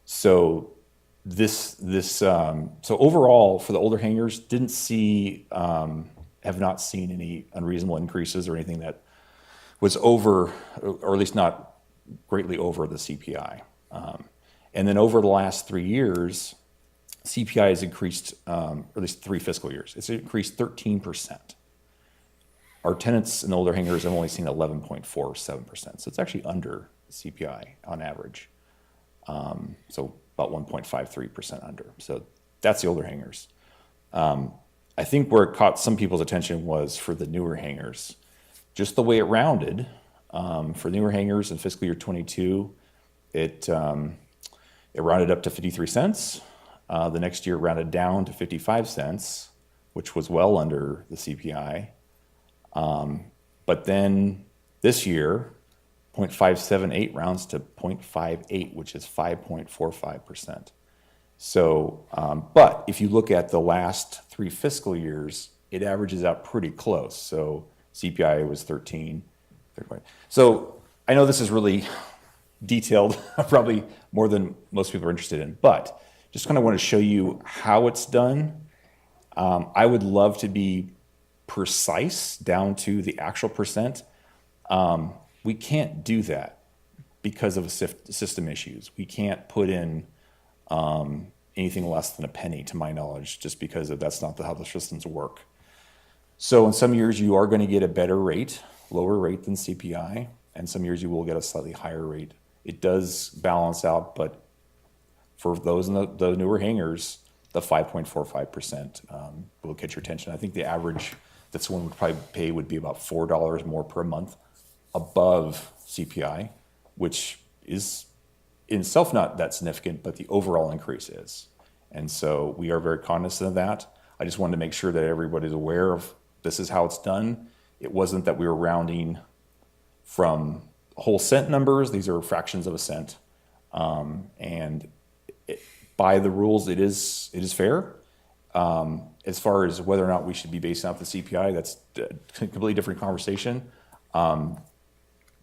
So so overall for the older hangars, have not seen any unreasonable increases or anything that was over, or at least not greatly over the CPI. And then over the last 3 years, CPI has increased, or at least 3 fiscal years, it's increased 13%. Our tenants in the older hangars have only seen 11.47%. So it's actually under CPI on average. So about 1.53% under. So that's the older hangars. I think where it caught some people's attention was for the newer hangars. Just the way it rounded, for newer hangars in fiscal year 22, it rounded up to 53 cents. The next year rounded down to 55 cents, which was well under the CPI. But then this year, 0.578 rounds to 0.58, which is 5.45%. So, but if you look at the last 3 fiscal years, it averages out pretty close. So CPI was 13. So I know this is really detailed, probably more than most people are interested in, but just kind of want to show you how it's done. I would love to be precise down to the actual percent. We can't do that because of system issues. We can't put in anything less than a penny, to my knowledge, just because that's not how the systems work. So in some years, you are going to get a better rate, lower rate than CPI, and some years you will get a slightly higher rate. It does balance out, but for those in the newer hangars, the 5.45% will catch your attention. I think the average that someone would probably pay would be about $4 more per month above CPI, which is in itself not that significant, but the overall increase is. And so we are very cognizant of that. I just wanted to make sure that everybody's aware of this is how it's done. It wasn't that we were rounding from whole cent numbers. These are fractions of a cent. By the rules, it is fair. As far as whether or not we should be basing out the CPI, that's a completely different conversation.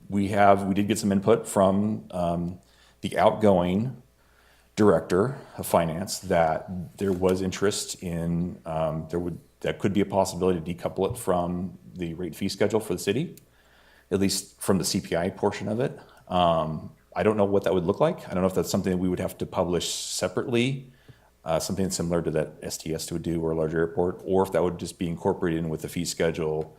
We did get some input from the outgoing director of finance that there was interest in that could be a possibility to decouple it from the rate fee schedule for the city, at least from the CPI portion of it. I don't know what that would look like. I don't know if that's something that we would have to publish separately, something similar to that STS would do or a larger airport, or if that would just be incorporated in with the fee schedule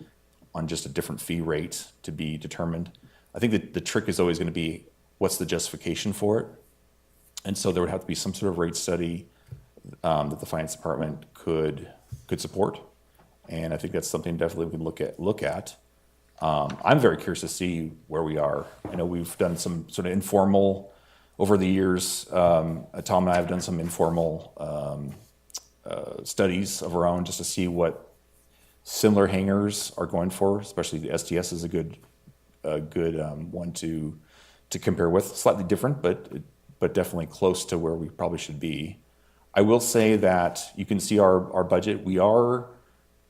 on just a different fee rate to be determined. I think that the trick is always going to be what's the justification for it. And so there would have to be some sort of rate study that the finance department could support. And I think that's something definitely we can look at. I'm very curious to see where we are. I know we've done some sort of informal over the years. Tom and I have done some informal studies of our own just to see what similar hangars are going for. Especially the STS is a good one to compare with. Slightly different, but definitely close to where we probably should be. I will say that you can see our budget. We are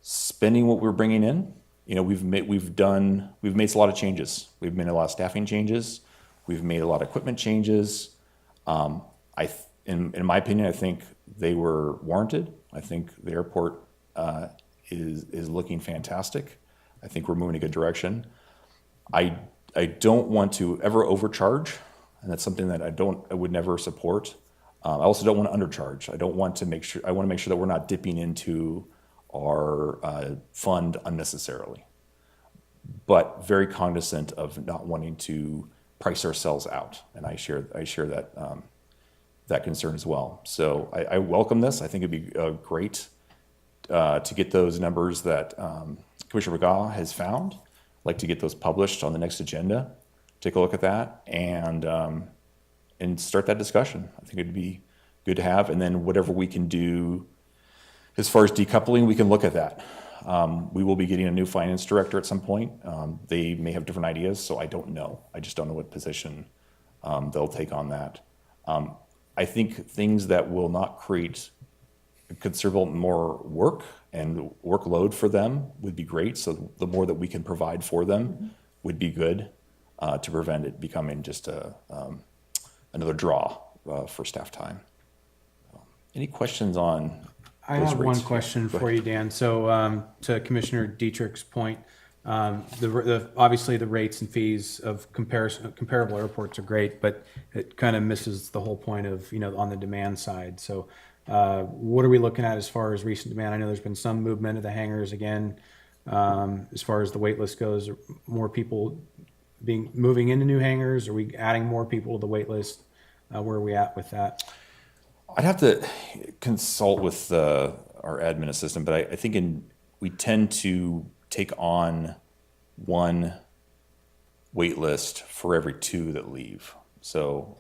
spending what we're bringing in. You know, we've made a lot of changes. We've made a lot of staffing changes. We've made a lot of equipment changes. In my opinion, I think they were warranted. I think the airport is looking fantastic. I think we're moving in a good direction. I don't want to ever overcharge, and that's something that I would never support. I also don't want to undercharge. I want to make sure that we're not dipping into our fund unnecessarily, but very cognizant of not wanting to price ourselves out. And I share that concern as well. So I welcome this. I think it'd be great to get those numbers that Commissioner Regatta has found. I'd like to get those published on the next agenda. Take a look at that and start that discussion. I think it'd be good to have. And then whatever we can do as far as decoupling, we can look at that. We will be getting a new finance director at some point. They may have different ideas, so I don't know. I just don't know what position they'll take on that. I think things that will not create considerable more work and workload for them would be great. So the more that we can provide for them would be good to prevent it becoming just another draw for staff time. Any questions on? I have one question for you, Dan. So to Commissioner Dietrich's point, obviously the rates and fees of comparable airports are great, but it kind of misses the whole point of, on the demand side. So what are we looking at as far as recent demand? I know there's been some movement of the hangars again. As far as the wait list goes, are more people moving into new hangars? Are we adding more people to the wait list? Where are we at with that? I'd have to consult with our admin assistant, but I think we tend to take on one wait list for every 2 that leave. So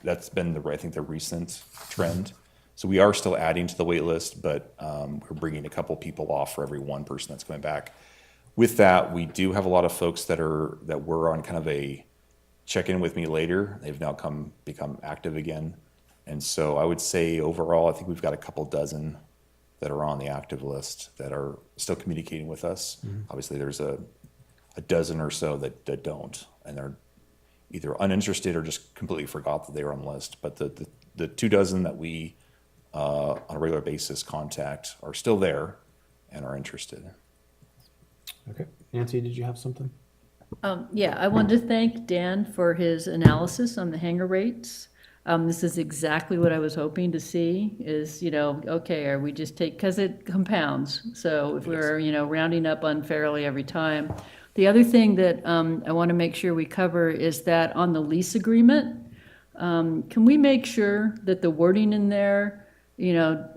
that's been I think the recent trend. So we are still adding to the wait list, but we're bringing a couple people off for every 1 person that's coming back. With that, we do have a lot of folks that were on kind of a check in with me later. They've now become active again. And so I would say overall, I think we've got a couple dozen that are on the active list that are still communicating with us. Obviously, there's a dozen or so that don't, and they're either uninterested or just completely forgot that they were on the list. But the 2 dozen that we, on a regular basis, contact are still there and are interested. Okay. Nancy, did you have something? Yeah, I wanted to thank Dan for his analysis on the hanger rates. This is exactly what I was hoping to see is, okay, are we just because it compounds. So if we're, rounding up unfairly every time. The other thing that I want to make sure we cover is that on the lease agreement, can we make sure that the wording in there,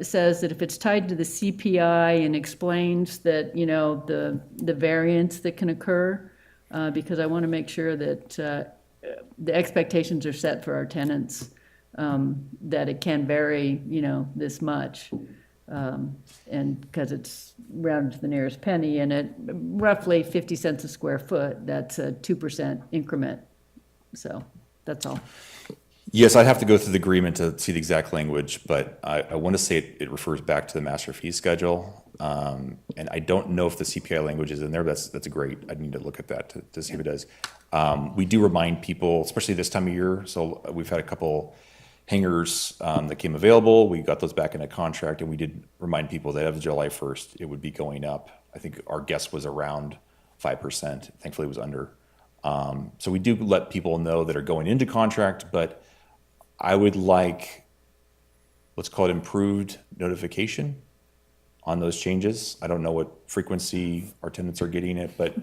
says that if it's tied to the CPI and explains that, the variance that can occur, because I want to make sure that the expectations are set for our tenants, that it can vary, this much. And because it's rounded to the nearest penny and at roughly 50 cents a square foot, that's a 2% increment. So that's all. Yes, I'd have to go through the agreement to see the exact language, but I want to say it refers back to the master fee schedule. And I don't know if the CPI language is in there. That's great. I need to look at that to see if it does. We do remind people, especially this time of year. So we've had a couple hangars that came available. We got those back in a contract, and we did remind people that as of July 1st, it would be going up. I think our guess was around 5%. Thankfully, it was under. So we do let people know that are going into contract, but I would like, let's call it improved notification on those changes. I don't know what frequency our tenants are getting it, but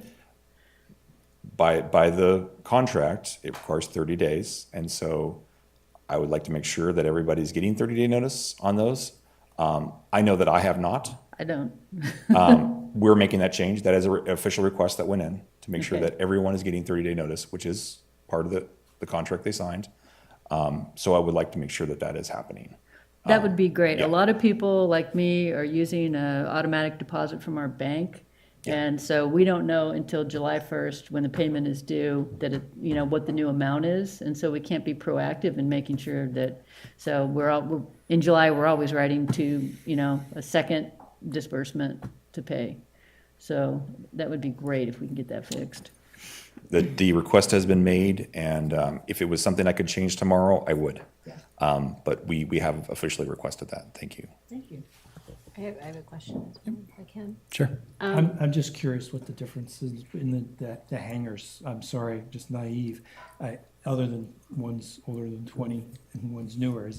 by the contract, it requires 30 days. And so I would like to make sure that everybody's getting 30-day notice on those. I know that I have not. I don't. We're making that change. That is an official request that went in to make sure Okay. that everyone is getting 30-day notice, which is part of the contract they signed. So I would like to make sure that that is happening. That would be great. yeah. A lot of people like me are using an automatic deposit from our bank. And so we don't know until July 1st, when the payment is due, that it, what the new amount is. And so we can't be proactive in making sure that, so we're in July, we're always writing to, a second disbursement to pay. So that would be great if we can get that fixed. The request has been made, and if it was something I could change tomorrow, I would. But we have officially requested that. Thank you. Thank you. I have a question, if I can. Sure. I'm just curious what the difference is in the hangars. I'm sorry, just naive. Other than one's older than 20 and one's newer,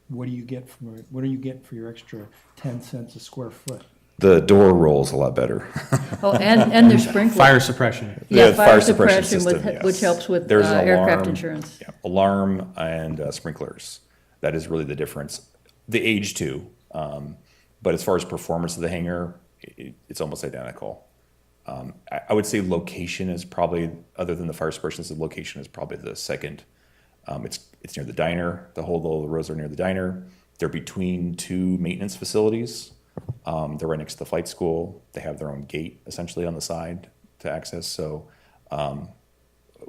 what do you get for your extra 10 cents a square foot? The door rolls a lot better. Oh, and there's sprinklers. Fire suppression. Yeah, The fire suppression system, yes. which helps with There's an aircraft alarm, insurance. yeah, alarm and sprinklers. That is really the difference. The age too, but as far as performance of the hangar, it's almost identical. I would say location is probably, other than the fire suppression, the location is probably the second. It's near the diner. The rows are near the diner. They're between 2 maintenance facilities. They're right next to the flight school. They have their own gate essentially on the side to access. So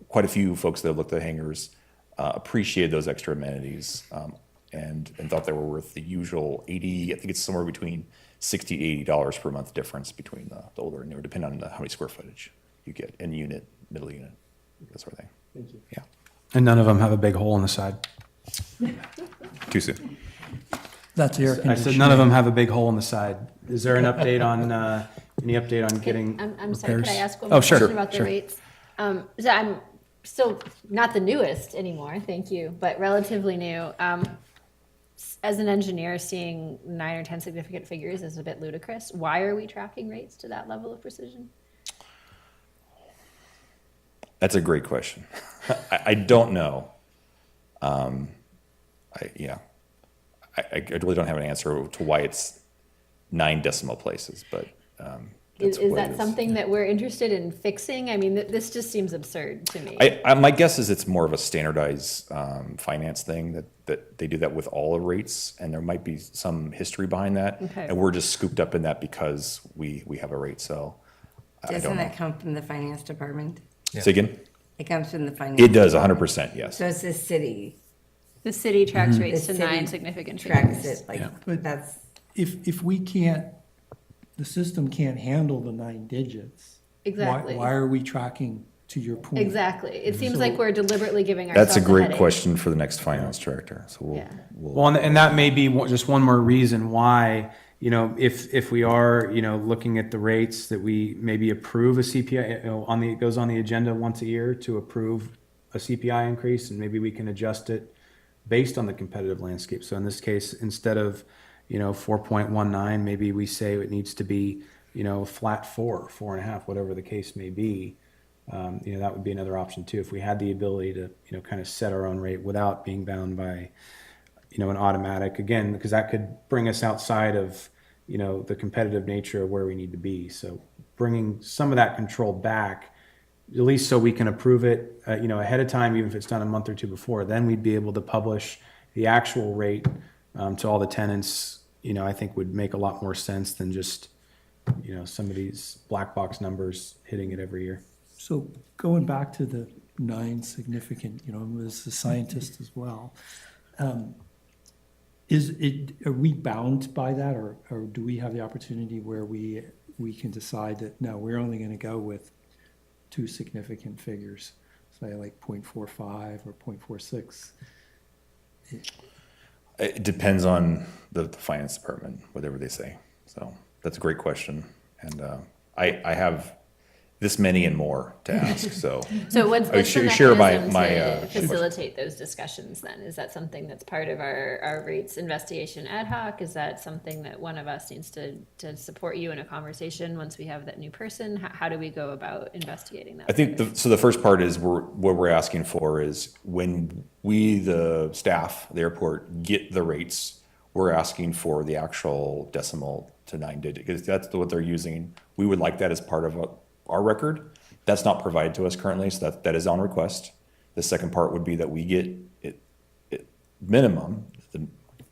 quite a few folks that have looked at hangars appreciated those extra amenities and thought they were worth the usual $80. I think it's somewhere between $60 to $80 per month difference between the older and newer, depending on how many square footage you get in unit, middle unit, that sort of thing. Thank you. Yeah, And none of them have a big hole in the side. too soon. That's air I conditioning. said none of them have a big hole in the side. Is there an update on, any update on getting I'm sorry, could I repairs? ask one Oh, more sure, question about the sure. rates? So I'm still not the newest anymore, thank you, but relatively new. As an engineer, seeing 9 or 10 significant figures is a bit ludicrous. Why are we tracking rates to that level of precision? That's a great question. I don't know. I really don't have an answer to why it's 9 decimal places, but that's Is what it that something that we're interested in fixing? I mean, this just seems absurd to me. My guess is it's more of a standardized finance thing that they do that with all the rates, and there might be some history behind that. Okay. And we're just scooped up in that because we have a rate. So I Doesn't don't know. that come from the finance department? Say again? It comes from the finance. It does, 100%, yes. So it's the city The city tracks rates The to city 9 significant tracks figures. it, like, But- that's, If we can't, the system can't handle the 9 digits. Exactly. Why are we tracking, to your point? Exactly. It seems So- like we're deliberately giving ourselves That's a great headache. question for the next finance director. So Yeah. Well, and that may be just one more reason why, you know, if we are, you know, looking at the rates that we maybe approve a CPI, you know, it goes on the agenda once a year to approve a CPI increase, and maybe we can adjust it based on the competitive landscape. So in this case, instead of, you know, 4.19, maybe we say it needs to be, you know, flat 4.5, whatever the case may be. You know, that would be another option too, if we had the ability to, you know, kind of set our own rate without being bound by, you know, an automatic, again, because that could bring us outside of, you know, the competitive nature of where we need to be. So bringing some of that control back, at least so we can approve it, you know, ahead of time, even if it's done a month or two before, then we'd be able to publish the actual rate to all the tenants, you know, I think would make a lot more sense than just, you know, some of these black box numbers hitting it every year. So going back to the 9 significant, you know, as a scientist as well, are we bound by that, or do we have the opportunity where we can decide that, no, we're only going to go with 2 significant figures, say like 0.45 or 0.46? It depends on the finance department, whatever they say. So that's a great question. And I have this many and more to ask, so. So what's the share mechanism my to facilitate those discussions then? Is that something that's part of our rates investigation ad hoc? Is that something that one of us needs to support you in a conversation once we have that new person? How do we go about investigating that? I think, so the first part is what we're asking for is when we, the staff, the airport, get the rates, we're asking for the actual decimal to 9 digit, because that's what they're using. We would like that as part of our record. That's not provided to us currently, so that is on request. The second part would be that we get it minimum,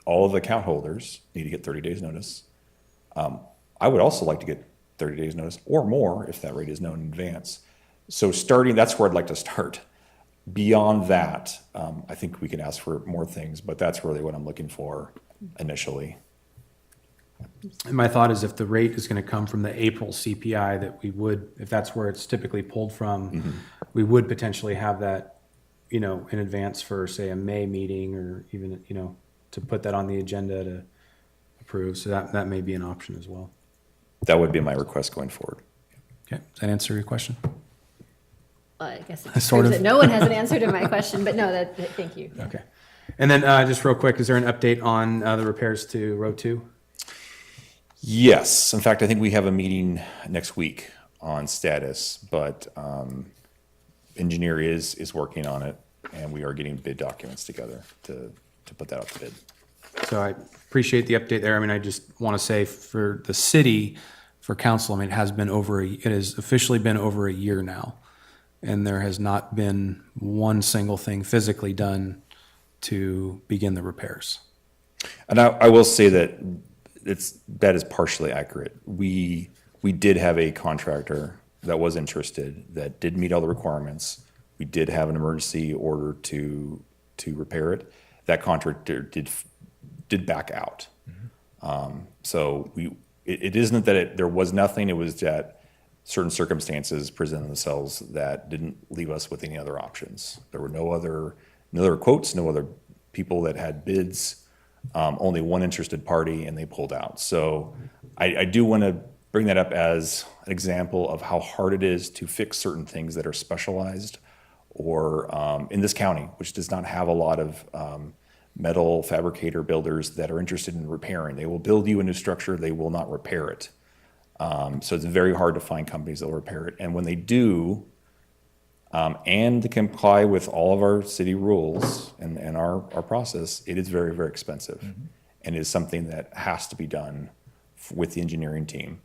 all of the account holders need to get 30 days notice. I would also like to get 30 days notice or more if that rate is known in advance. So that's where I'd like to start. Beyond that, I think we can ask for more things, but that's really what I'm looking for initially. And my thought is if the rate is going to come from the April CPI, that we would, if that's where it's typically pulled from, we would potentially have that, you know, in advance for, say, a May meeting, or even, you know, to put that on the agenda to approve. So that may be an option as well. That would be my request going forward. Okay, does that answer your question? Well, I guess it Sort proves of. that no one has an answer to my question, but no, thank you. Okay. And then just real quick, is there an update on the repairs to Row 2? Yes, in fact, I think we have a meeting next week on status, but engineer is working on it, and we are getting bid documents together to put that out to bid. So I appreciate the update there. I mean, I just want to say for the city, for council, I mean, it has officially been over a year now, and there has not been one single thing physically done to begin the repairs. And I will say that that is partially accurate. We did have a contractor that was interested, that did meet all the requirements. We did have an emergency order to repair it. That contractor did back out. So it isn't that there was nothing, it was that certain circumstances presented themselves that didn't leave us with any other options. There were no other quotes, no other people that had bids. Only one interested party, and they pulled out. So I do want to bring that up as an example of how hard it is to fix certain things that are specialized, or in this county, which does not have a lot of metal fabricator builders that are interested in repairing. They will build you a new structure, they will not repair it. So it's very hard to find companies that will repair it. And when they do, and to comply with all of our city rules and our process, it is very, very expensive. And it is something that has to be done with the engineering team.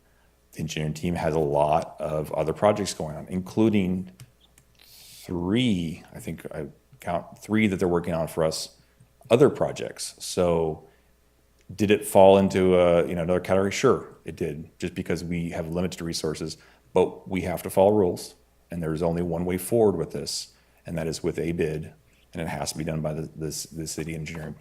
The engineering team has a lot of other projects going on, including 3, I think I count 3 that they're working on for us, other projects. So did it fall into another category? Sure, it did, just because we have limited resources, but we have to follow rules. and there's only one way forward with this, and that is with a bid, and it has to be done by the city engineering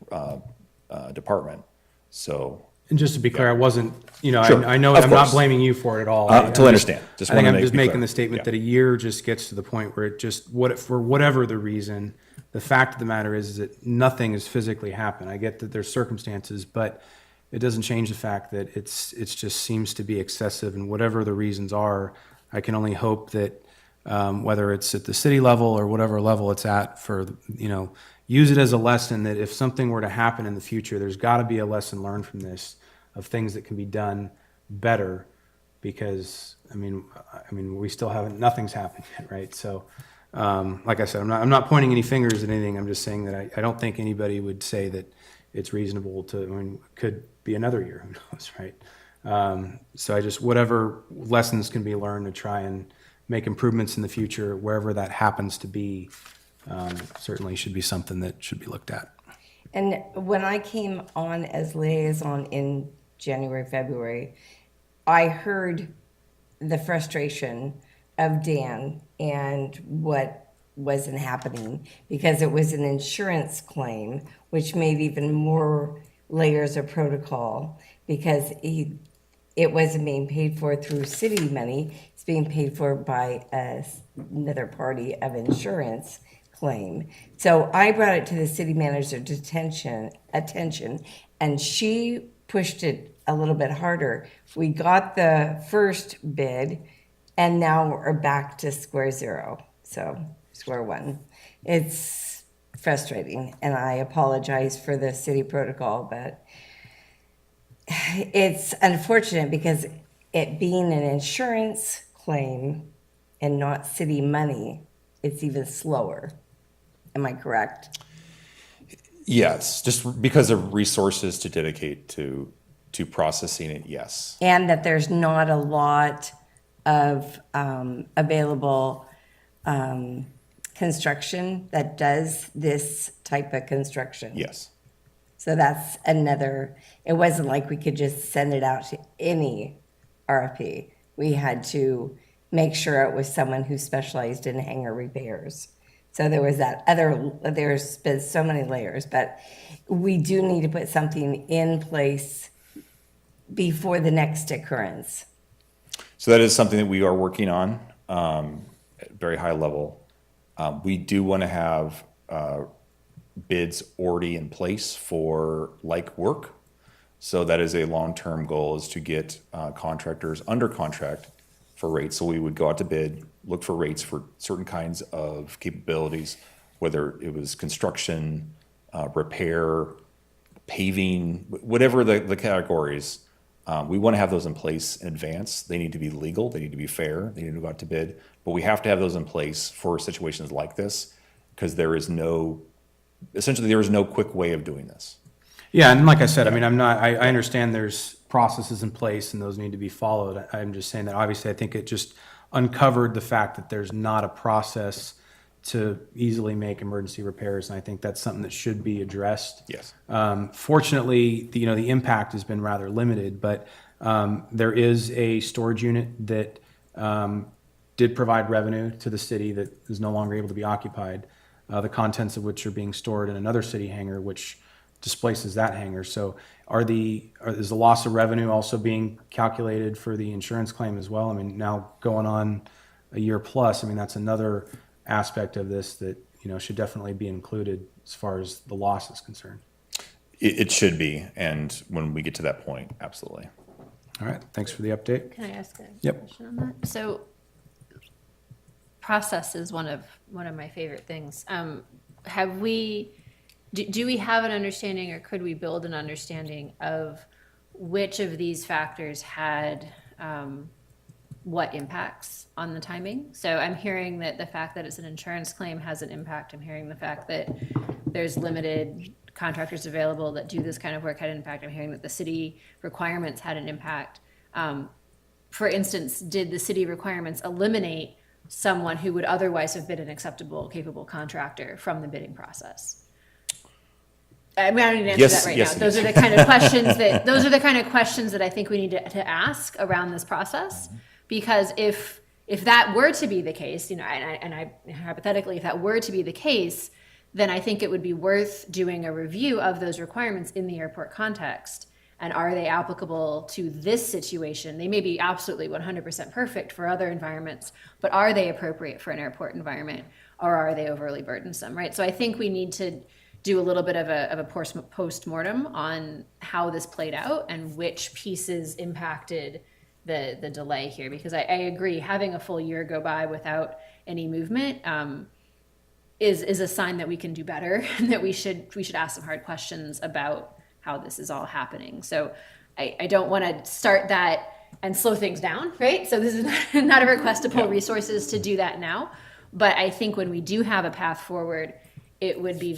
department. So, And just to be clear, I wasn't, Sure. I know, Of I'm not course. blaming you for it at all. Totally understand. Just I think wanted I'm to just be making clear. the statement Yeah. that a year just gets to the point where it just, for whatever the reason, the fact of the matter is that nothing has physically happened. I get that there's circumstances, but it doesn't change the fact that it's just seems to be excessive, and whatever the reasons are, I can only hope that, whether it's at the city level or whatever level it's at, use it as a lesson that if something were to happen in the future, there's got to be a lesson learned from this of things that can be done better, because we still haven't, nothing's happened yet, right? So, like I said, I'm not pointing any fingers at anything. I'm just saying that I don't think anybody would say that it's reasonable to, it could be another year, who knows, right? So I just, whatever lessons can be learned to try and make improvements in the future, wherever that happens to be, certainly should be something that should be looked at. And when I came on as liaison in January, February, I heard the frustration of Dan and what wasn't happening, because it was an insurance claim, which made even more layers of protocol, because it wasn't being paid for through city money. It's being paid for by another party of insurance claim. So I brought it to the city manager's attention, and she pushed it a little bit harder. We got the first bid, and now we're back to square zero. So square one. It's frustrating, and I apologize for the city protocol, but it's unfortunate because it being an insurance claim and not city money, it's even slower. Am I correct? Yes, just because of resources to dedicate to processing it, yes. And that there's not a lot of available construction that does this type of construction. Yes. So that's another, it wasn't like we could just send it out to any RFP. We had to make sure it was someone who specialized in hangar repairs. So there was that there's been so many layers, but we do need to put something in place before the next occurrence. So that is something that we are working on at very high level. We do want to have bids already in place for like work. So that is a long-term goal, is to get contractors under contract for rates. So we would go out to bid, look for rates for certain kinds of capabilities, whether it was construction, repair, paving, whatever the categories. We want to have those in place in advance. They need to be legal, they need to be fair, they need to go out to bid. But we have to have those in place for situations like this, because there is no quick way of doing this. Yeah, and like I said, I understand there's processes in place and those need to be followed. I'm just saying that obviously I think it just uncovered the fact that there's not a process to easily make emergency repairs, and I think that's something that should be addressed. Yes. Fortunately, the impact has been rather limited, but there is a storage unit that did provide revenue to the city that is no longer able to be occupied, the contents of which are being stored in another city hangar, which displaces that hangar. So is the loss of revenue also being calculated for the insurance claim as well? Now going on a year plus, that's another aspect of this that, should definitely be included as far as the loss is concerned. It should be, and when we get to that point, absolutely. All right, thanks for the update. Can I ask a Yep. question on that? So process is one of my favorite things. Do we have an understanding, or could we build an understanding of which of these factors had what impacts on the timing? So I'm hearing that the fact that it's an insurance claim has an impact. I'm hearing the fact that there's limited contractors available that do this kind of work had an impact. I'm hearing that the city requirements had an impact. For instance, did the city requirements eliminate someone who would otherwise have been an acceptable, capable contractor from the bidding process? I don't need to answer Yes, that right yes, now. Those yes. are the kind of questions that I think we need to ask around this process. Because if if that were to be the case, and I hypothetically, if that were to be the case, then I think it would be worth doing a review of those requirements in the airport context. And are they applicable to this situation? They may be absolutely 100% perfect for other environments, but are they appropriate for an airport environment, or are they overly burdensome, right? So I think we need to do a little bit of a post-mortem on how this played out and which pieces impacted the delay here, because I agree, having a full year go by without any movement is a sign that we can do better and that we should ask some hard questions about how this is all happening. So I don't want to start that and slow things down, right? So this is not a request to pull resources to do that now, but I think when we do have a path forward, it would be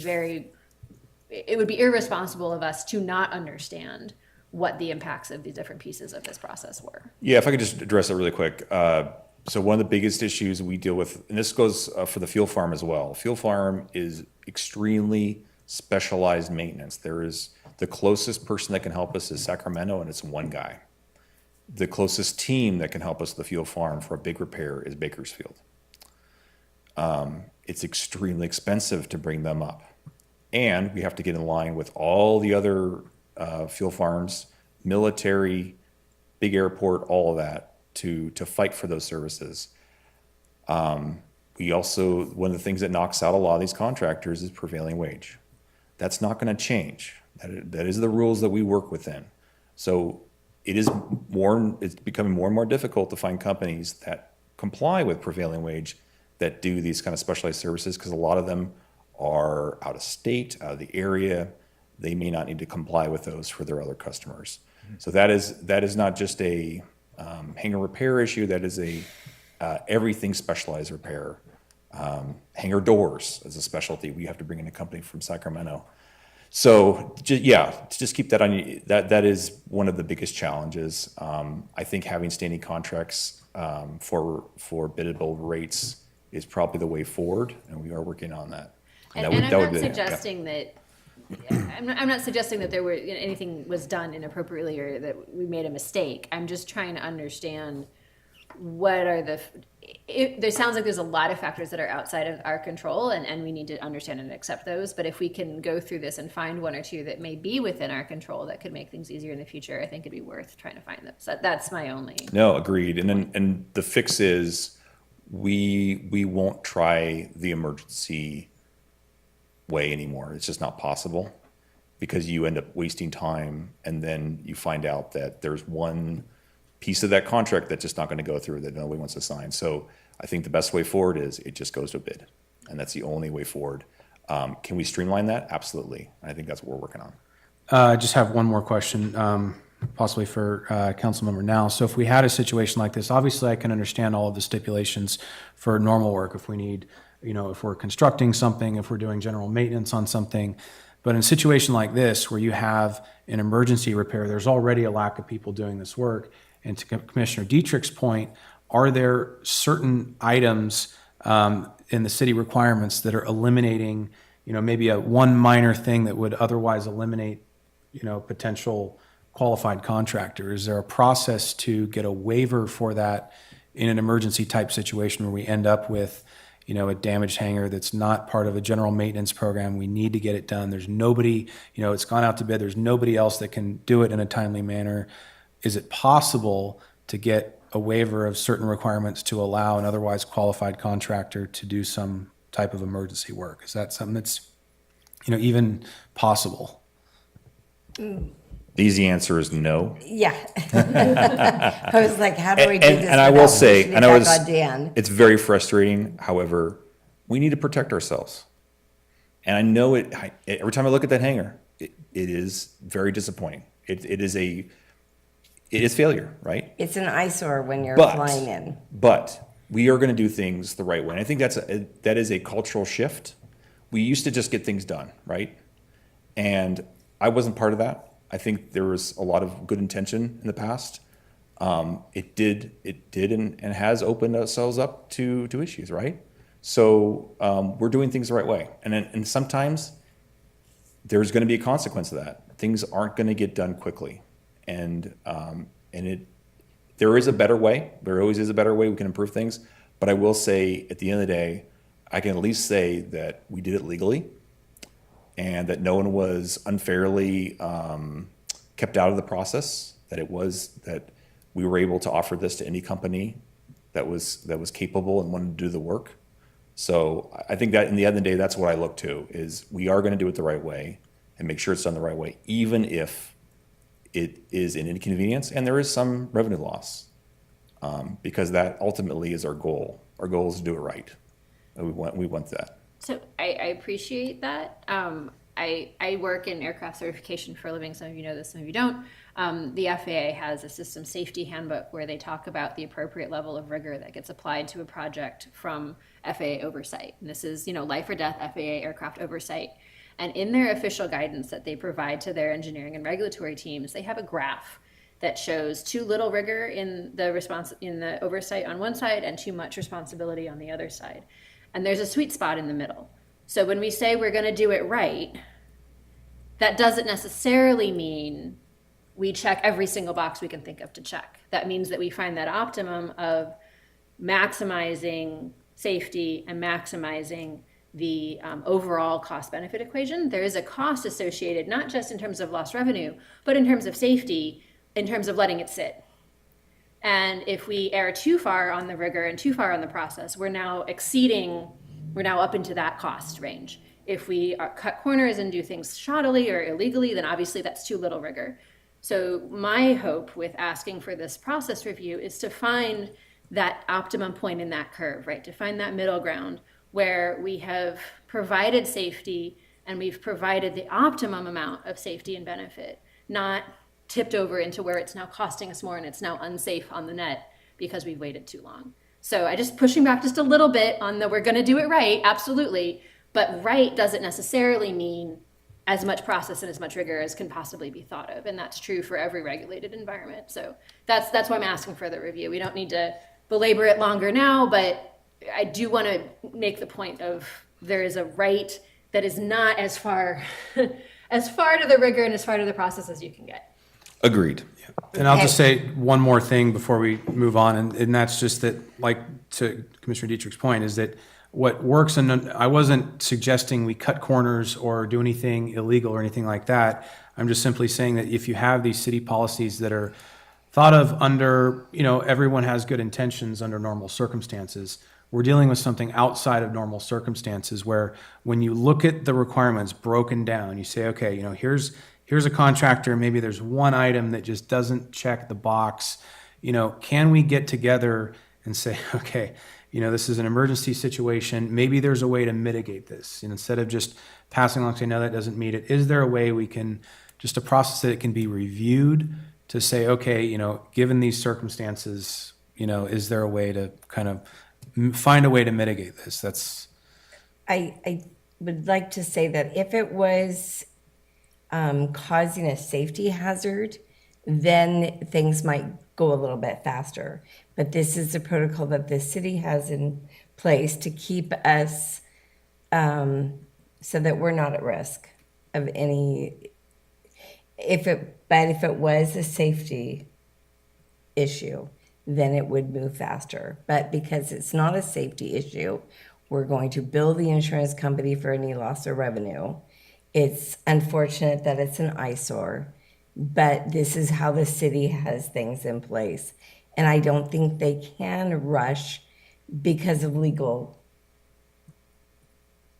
irresponsible of us to not understand what the impacts of the different pieces of this process were. Yeah, if I could just address that really quick. So one of the biggest issues we deal with, and this goes for the fuel farm as well. Fuel farm is extremely specialized maintenance. There is the closest person that can help us is Sacramento, and it's one guy. The closest team that can help us at the fuel farm for a big repair is Bakersfield. It's extremely expensive to bring them up. And we have to get in line with all the other fuel farms, military, big airport, all of that to fight for those services. We also, one of the things that knocks out a lot of these contractors is prevailing wage. That's not going to change. That is the rules that we work within. So it's becoming more and more difficult to find companies that comply with prevailing wage that do these kind of specialized services, because a lot of them are out of state, out of the area. They may not need to comply with those for their other customers. So that is not just a hangar repair issue. That is a everything specialized repair. Hangar doors is a specialty. We have to bring in a company from Sacramento. So just keep that on. That is one of the biggest challenges. I think having standing contracts for biddable rates is probably the way forward, and we are working on that. And I'm not suggesting that. I'm not suggesting that there were anything was done inappropriately or that we made a mistake. I'm just trying to understand what are there sounds like there's a lot of factors that are outside of our control, and we need to understand and accept those. But if we can go through this and find one or two that may be within our control that could make things easier in the future, I think it'd be worth trying to find them. So that's my only. No, agreed. And the fix is we won't try the emergency way anymore. It's just not possible, because you end up wasting time, and then you find out that there's one piece of that contract that's just not going to go through, that nobody wants to sign. So I think the best way forward is it just goes to a bid, and that's the only way forward. Can we streamline that? Absolutely. I think that's what we're working on. I just have one more question, possibly for Councilmember Now. So if we had a situation like this, obviously I can understand all of the stipulations for normal work. If we need, if we're constructing something, if we're doing general maintenance on something. But in a situation like this, where you have an emergency repair, there's already a lack of people doing this work. And to Commissioner Dietrich's point, are there certain items in the city requirements that are eliminating, maybe one minor thing that would otherwise eliminate, potential qualified contractor? Is there a process to get a waiver for that in an emergency type situation where we end up with, a damaged hangar that's not part of a general maintenance program? We need to get it done. There's nobody, it's gone out to bid. There's nobody else that can do it in a timely manner. Is it possible to get a waiver of certain requirements to allow an otherwise qualified contractor to do some type of emergency work? Is that something that's, even possible? The easy answer is no. Yeah. I was like, how do we do this? And I will say, without pushing it back on Dan? It's very frustrating. However, we need to protect ourselves. And I know every time I look at that hangar, it is very disappointing. It is failure, right? It's an eyesore when you're flying in. But we are going to do things the right way. And I think that is a cultural shift. We used to just get things done, right? And I wasn't part of that. I think there was a lot of good intention in the past. It did and has opened ourselves up to issues, right? So we're doing things the right way. And sometimes there's going to be a consequence of that. Things aren't going to get done quickly. And There is a better way. There always is a better way. We can improve things. But I will say, at the end of the day, I can at least say that we did it legally and that no one was unfairly kept out of the process, that we were able to offer this to any company that was capable and wanted to do the work. So I think that in the end of the day, that's what I look to, is we are going to do it the right way and make sure it's done the right way, even if it is an inconvenience and there is some revenue loss, because that ultimately is our goal. Our goal is to do it right. And we want that. So I appreciate that. I work in aircraft certification for a living. Some of you know this, some of you don't. The FAA has a system safety handbook where they talk about the appropriate level of rigor that gets applied to a project from FAA oversight. And this is, life or death FAA aircraft oversight. And in their official guidance that they provide to their engineering and regulatory teams, they have a graph that shows too little rigor in the oversight on one side and too much responsibility on the other side. And there's a sweet spot in the middle. So when we say we're going to do it right, that doesn't necessarily mean we check every single box we can think of to check. That means that we find that optimum of maximizing safety and maximizing the overall cost-benefit equation. There is a cost associated, not just in terms of lost revenue, but in terms of safety, in terms of letting it sit. And if we err too far on the rigor and too far on the process, we're now up into that cost range. If we cut corners and do things shoddily or illegally, then obviously that's too little rigor. So my hope with asking for this process review is to find that optimum point in that curve, right? To find that middle ground where we have provided safety and we've provided the optimum amount of safety and benefit, not tipped over into where it's now costing us more and it's now unsafe on the net because we've waited too long. So I just pushing back just a little bit on the we're going to do it right, absolutely, but right doesn't necessarily mean as much process and as much rigor as can possibly be thought of, and that's true for every regulated environment. So that's why I'm asking for the review. We don't need to belabor it longer now, but I do want to make the point of there is a right that is not as far as far to the rigor and as far to the process as you can get. Agreed. And I'll just say one more thing before we move on, and that's just that, like to Commissioner Dietrich's point, is that what works, and I wasn't suggesting we cut corners or do anything illegal or anything like that. I'm just simply saying that if you have these city policies that are thought of under, everyone has good intentions under normal circumstances, we're dealing with something outside of normal circumstances where when you look at the requirements broken down, you say, okay, here's a contractor, maybe there's one item that just doesn't check the box. Can we get together and say, okay, this is an emergency situation. Maybe there's a way to mitigate this. And instead of just passing along, say, no, that doesn't meet it. Is there a way we can, just a process that it can be reviewed to say, okay, given these circumstances, is there a way to kind of find a way to mitigate this? I would like to say that if it was causing a safety hazard, then things might go a little bit faster. But this is the protocol that the city has in place to keep us so that we're not at risk of any. But if it was a safety issue, then it would move faster. But because it's not a safety issue, we're going to bill the insurance company for any loss of revenue. It's unfortunate that it's an eyesore, but this is how the city has things in place. And I don't think they can rush because of legal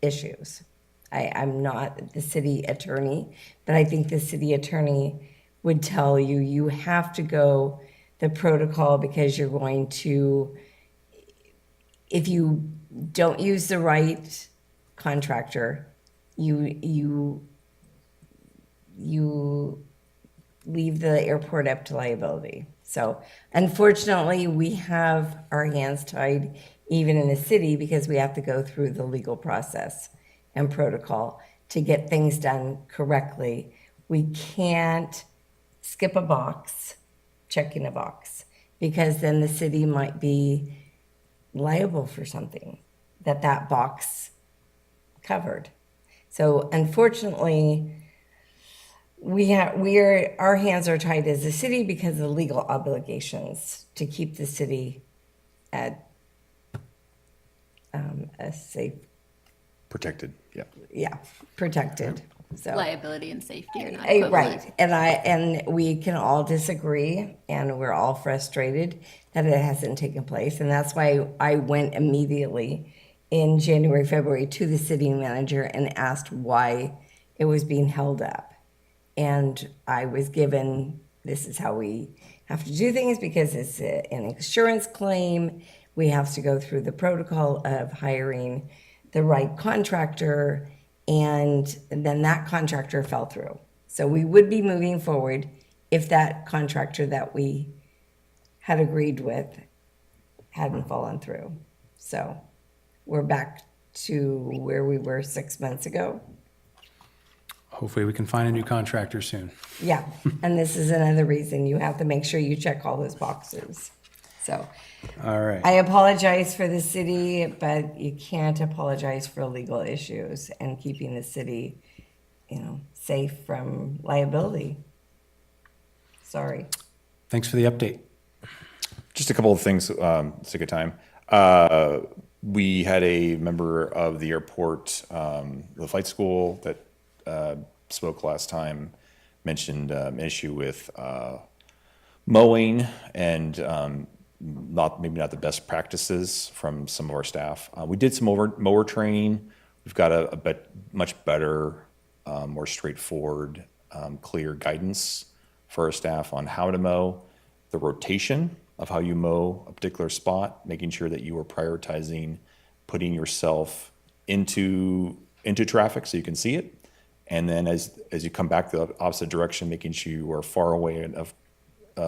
issues. I'm not the city attorney, but I think the city attorney would tell you, you have to go the protocol because you're going to, if you don't use the right contractor, you leave the airport up to liability. So unfortunately, we have our hands tied even in the city because we have to go through the legal process and protocol to get things done correctly. We can't skip a box, checking a box, because then the city might be liable for something that box covered. So unfortunately, our hands are tied as a city because of legal obligations to keep the city at a safe, Protected, yeah. yeah, protected. So Liability and safety are not Eh, equivalent. right, and we can all disagree, and we're all frustrated that it hasn't taken place, and that's why I went immediately in January, February to the city manager and asked why it was being held up. And I was given, this is how we have to do things because it's an insurance claim. We have to go through the protocol of hiring the right contractor, and then that contractor fell through. So we would be moving forward if that contractor that we had agreed with hadn't fallen through. So we're back to where we were 6 months ago. Hopefully we can find a new contractor soon. Yeah, and this is another reason you have to make sure you check all those boxes. So All right. I apologize for the city, but you can't apologize for legal issues and keeping the city, safe from liability. Sorry. Thanks for the update. Just a couple of things, sake of time. We had a member of the airport, the flight school that spoke last time, mentioned an issue with mowing and maybe not the best practices from some of our staff. We did some mower training. We've got a much better, more straightforward, clear guidance for our staff on how to mow, the rotation of how you mow a particular spot, making sure that you are prioritizing putting yourself into traffic so you can see it. And then as you come back the opposite direction, making sure you are far away enough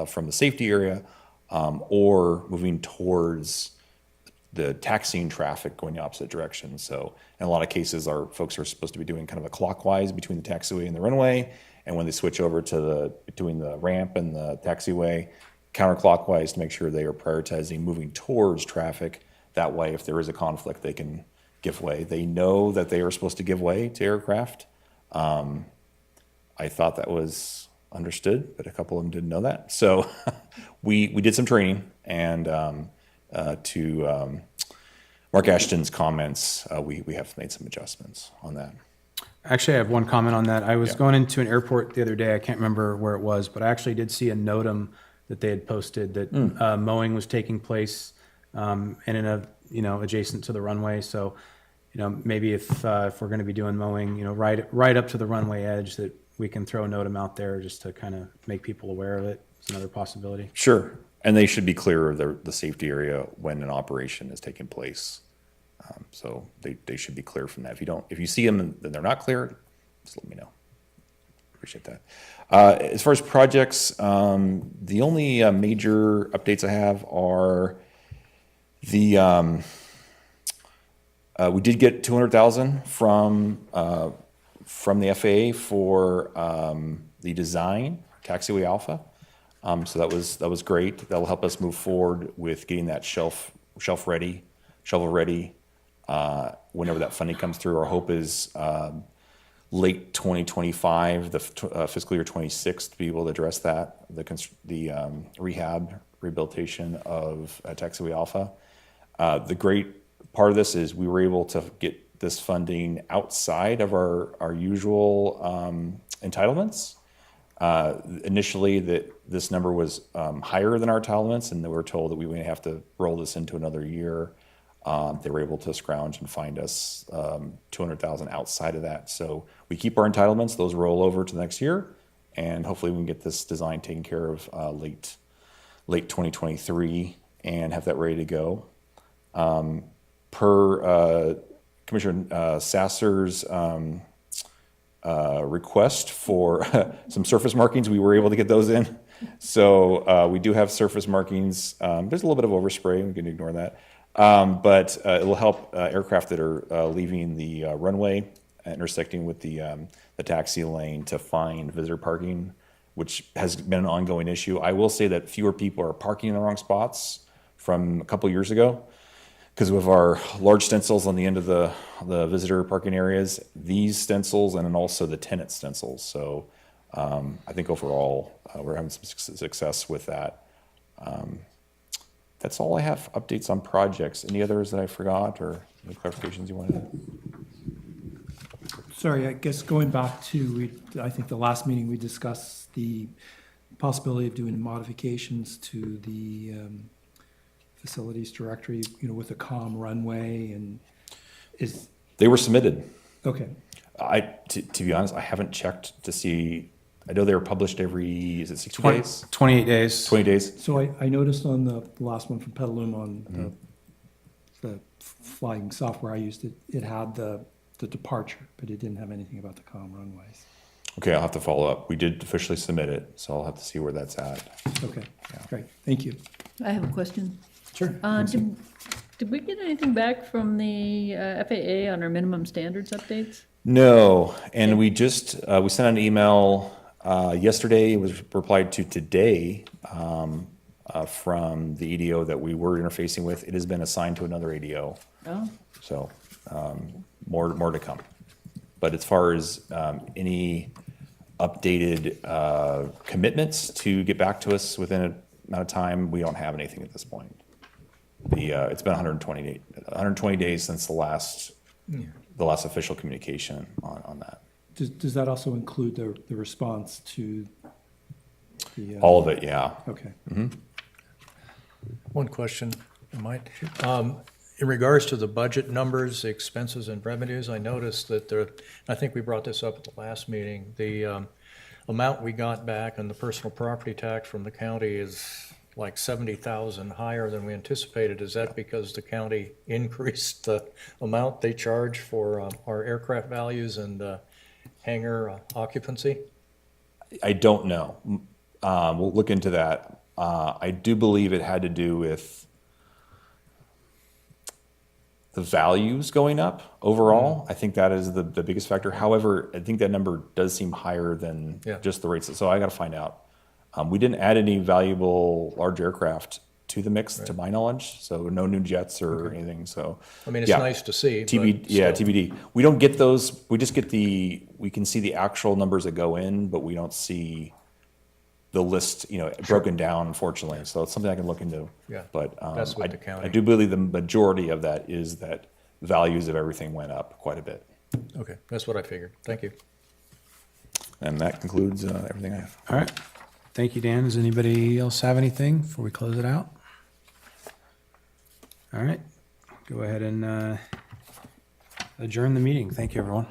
from the safety area, or moving towards the taxiing traffic going the opposite direction. So in a lot of cases, our folks are supposed to be doing kind of a clockwise between the taxiway and the runway. And when they switch over to between the ramp and the taxiway, counterclockwise to make sure they are prioritizing moving towards traffic. That way, if there is a conflict, they can give way. They know that they are supposed to give way to aircraft. I thought that was understood, but a couple of them didn't know that. So we did some training, and to Mark Ashton's comments, we have made some adjustments on that. Actually, I have one comment on that. I was going into an airport the other day. I can't remember where it was, but I actually did see a NOTAM that they had posted that mowing was taking place and in a adjacent to the runway. So maybe if we're going to be doing mowing, right up to the runway edge, that we can throw a NOTAM out there just to kind of make people aware of it. It's another possibility. Sure, and they should be clear of the safety area when an operation is taking place. So they should be clear from that. If you see them and they're not clear, just let me know. Appreciate that. As far as projects, the only major updates I have are we did get $200,000 from the FAA for the design taxiway Alpha. So that was great. That'll help us move forward with getting that shovel ready. Whenever that funding comes through, our hope is late 2025, the fiscal year 26, to be able to address that, the rehabilitation of taxiway Alpha. The great part of this is we were able to get this funding outside of our usual entitlements. Initially, this number was higher than our entitlements, and they were told that we would have to roll this into another year. They were able to scrounge and find us $200,000 outside of that. So we keep our entitlements; those roll over to the next year, and hopefully we can get this design taken care of late 2023 and have that ready to go. Per Commissioner Sasser's request for some surface markings, we were able to get those in. So we do have surface markings. There's a little bit of overspray. We can ignore that. But it will help aircraft that are leaving the runway, intersecting with the taxi lane to find visitor parking, which has been an ongoing issue. I will say that fewer people are parking in the wrong spots from a couple years ago because of our large stencils on the end of the visitor parking areas, these stencils, and then also the tenant stencils. So I think overall, we're having some success with that. That's all I have, updates on projects. Any others that I forgot or any clarifications you wanted? Sorry, I guess going back to, I think the last meeting we discussed the possibility of doing modifications to the facilities directory, with a calm runway and They were submitted. okay. To be honest, I haven't checked to see, I know they were published every, is it 60 days? 28 days. 20 days? So I noticed on the last one from Petaluma on the flying software I used, it had the departure, but it didn't have anything about the calm runways. Okay, I'll have to follow up. We did officially submit it, so I'll have to see where that's at. Okay, great, thank you. I have a question. Sure. Did we get anything back from the FAA on our minimum standards updates? No, and we just, we sent an email yesterday, it was replied to today from the EDO that we were interfacing with. It has been assigned to another EDO, Oh, so more to come. But as far as any updated commitments to get back to us within an amount of time, we don't have anything at this point. It's been 120 days since the last official communication on that. Does that also include the response to the? All of it, yeah. Okay. One question, I might. In regards to the budget numbers, expenses and revenues, I noticed that I think we brought this up at the last meeting, the amount we got back on the personal property tax from the county is like 70,000 higher than we anticipated. Is that because the county increased the amount they charge for our aircraft values and hangar occupancy? I don't know. We'll look into that. I do believe it had to do with the values going up overall. I think that is the biggest factor. However, I think that number does seem higher than just the rates. So I got to find out. We didn't add any valuable large aircraft to the mix, to my knowledge. So no new jets or anything. So I mean, it's nice to see. but still. TBD. We don't get those. We just get we can see the actual numbers that go in, but we don't see the list, broken down, unfortunately. So it's something I can look into. Yeah, But that's with the county. I do believe the majority of that is that values of everything went up quite a bit. Okay, that's what I figured. Thank you. And that concludes everything I have. All right. Thank you, Dan. Does anybody else have anything before we close it out? All right. Go ahead and adjourn the meeting. Thank you, everyone.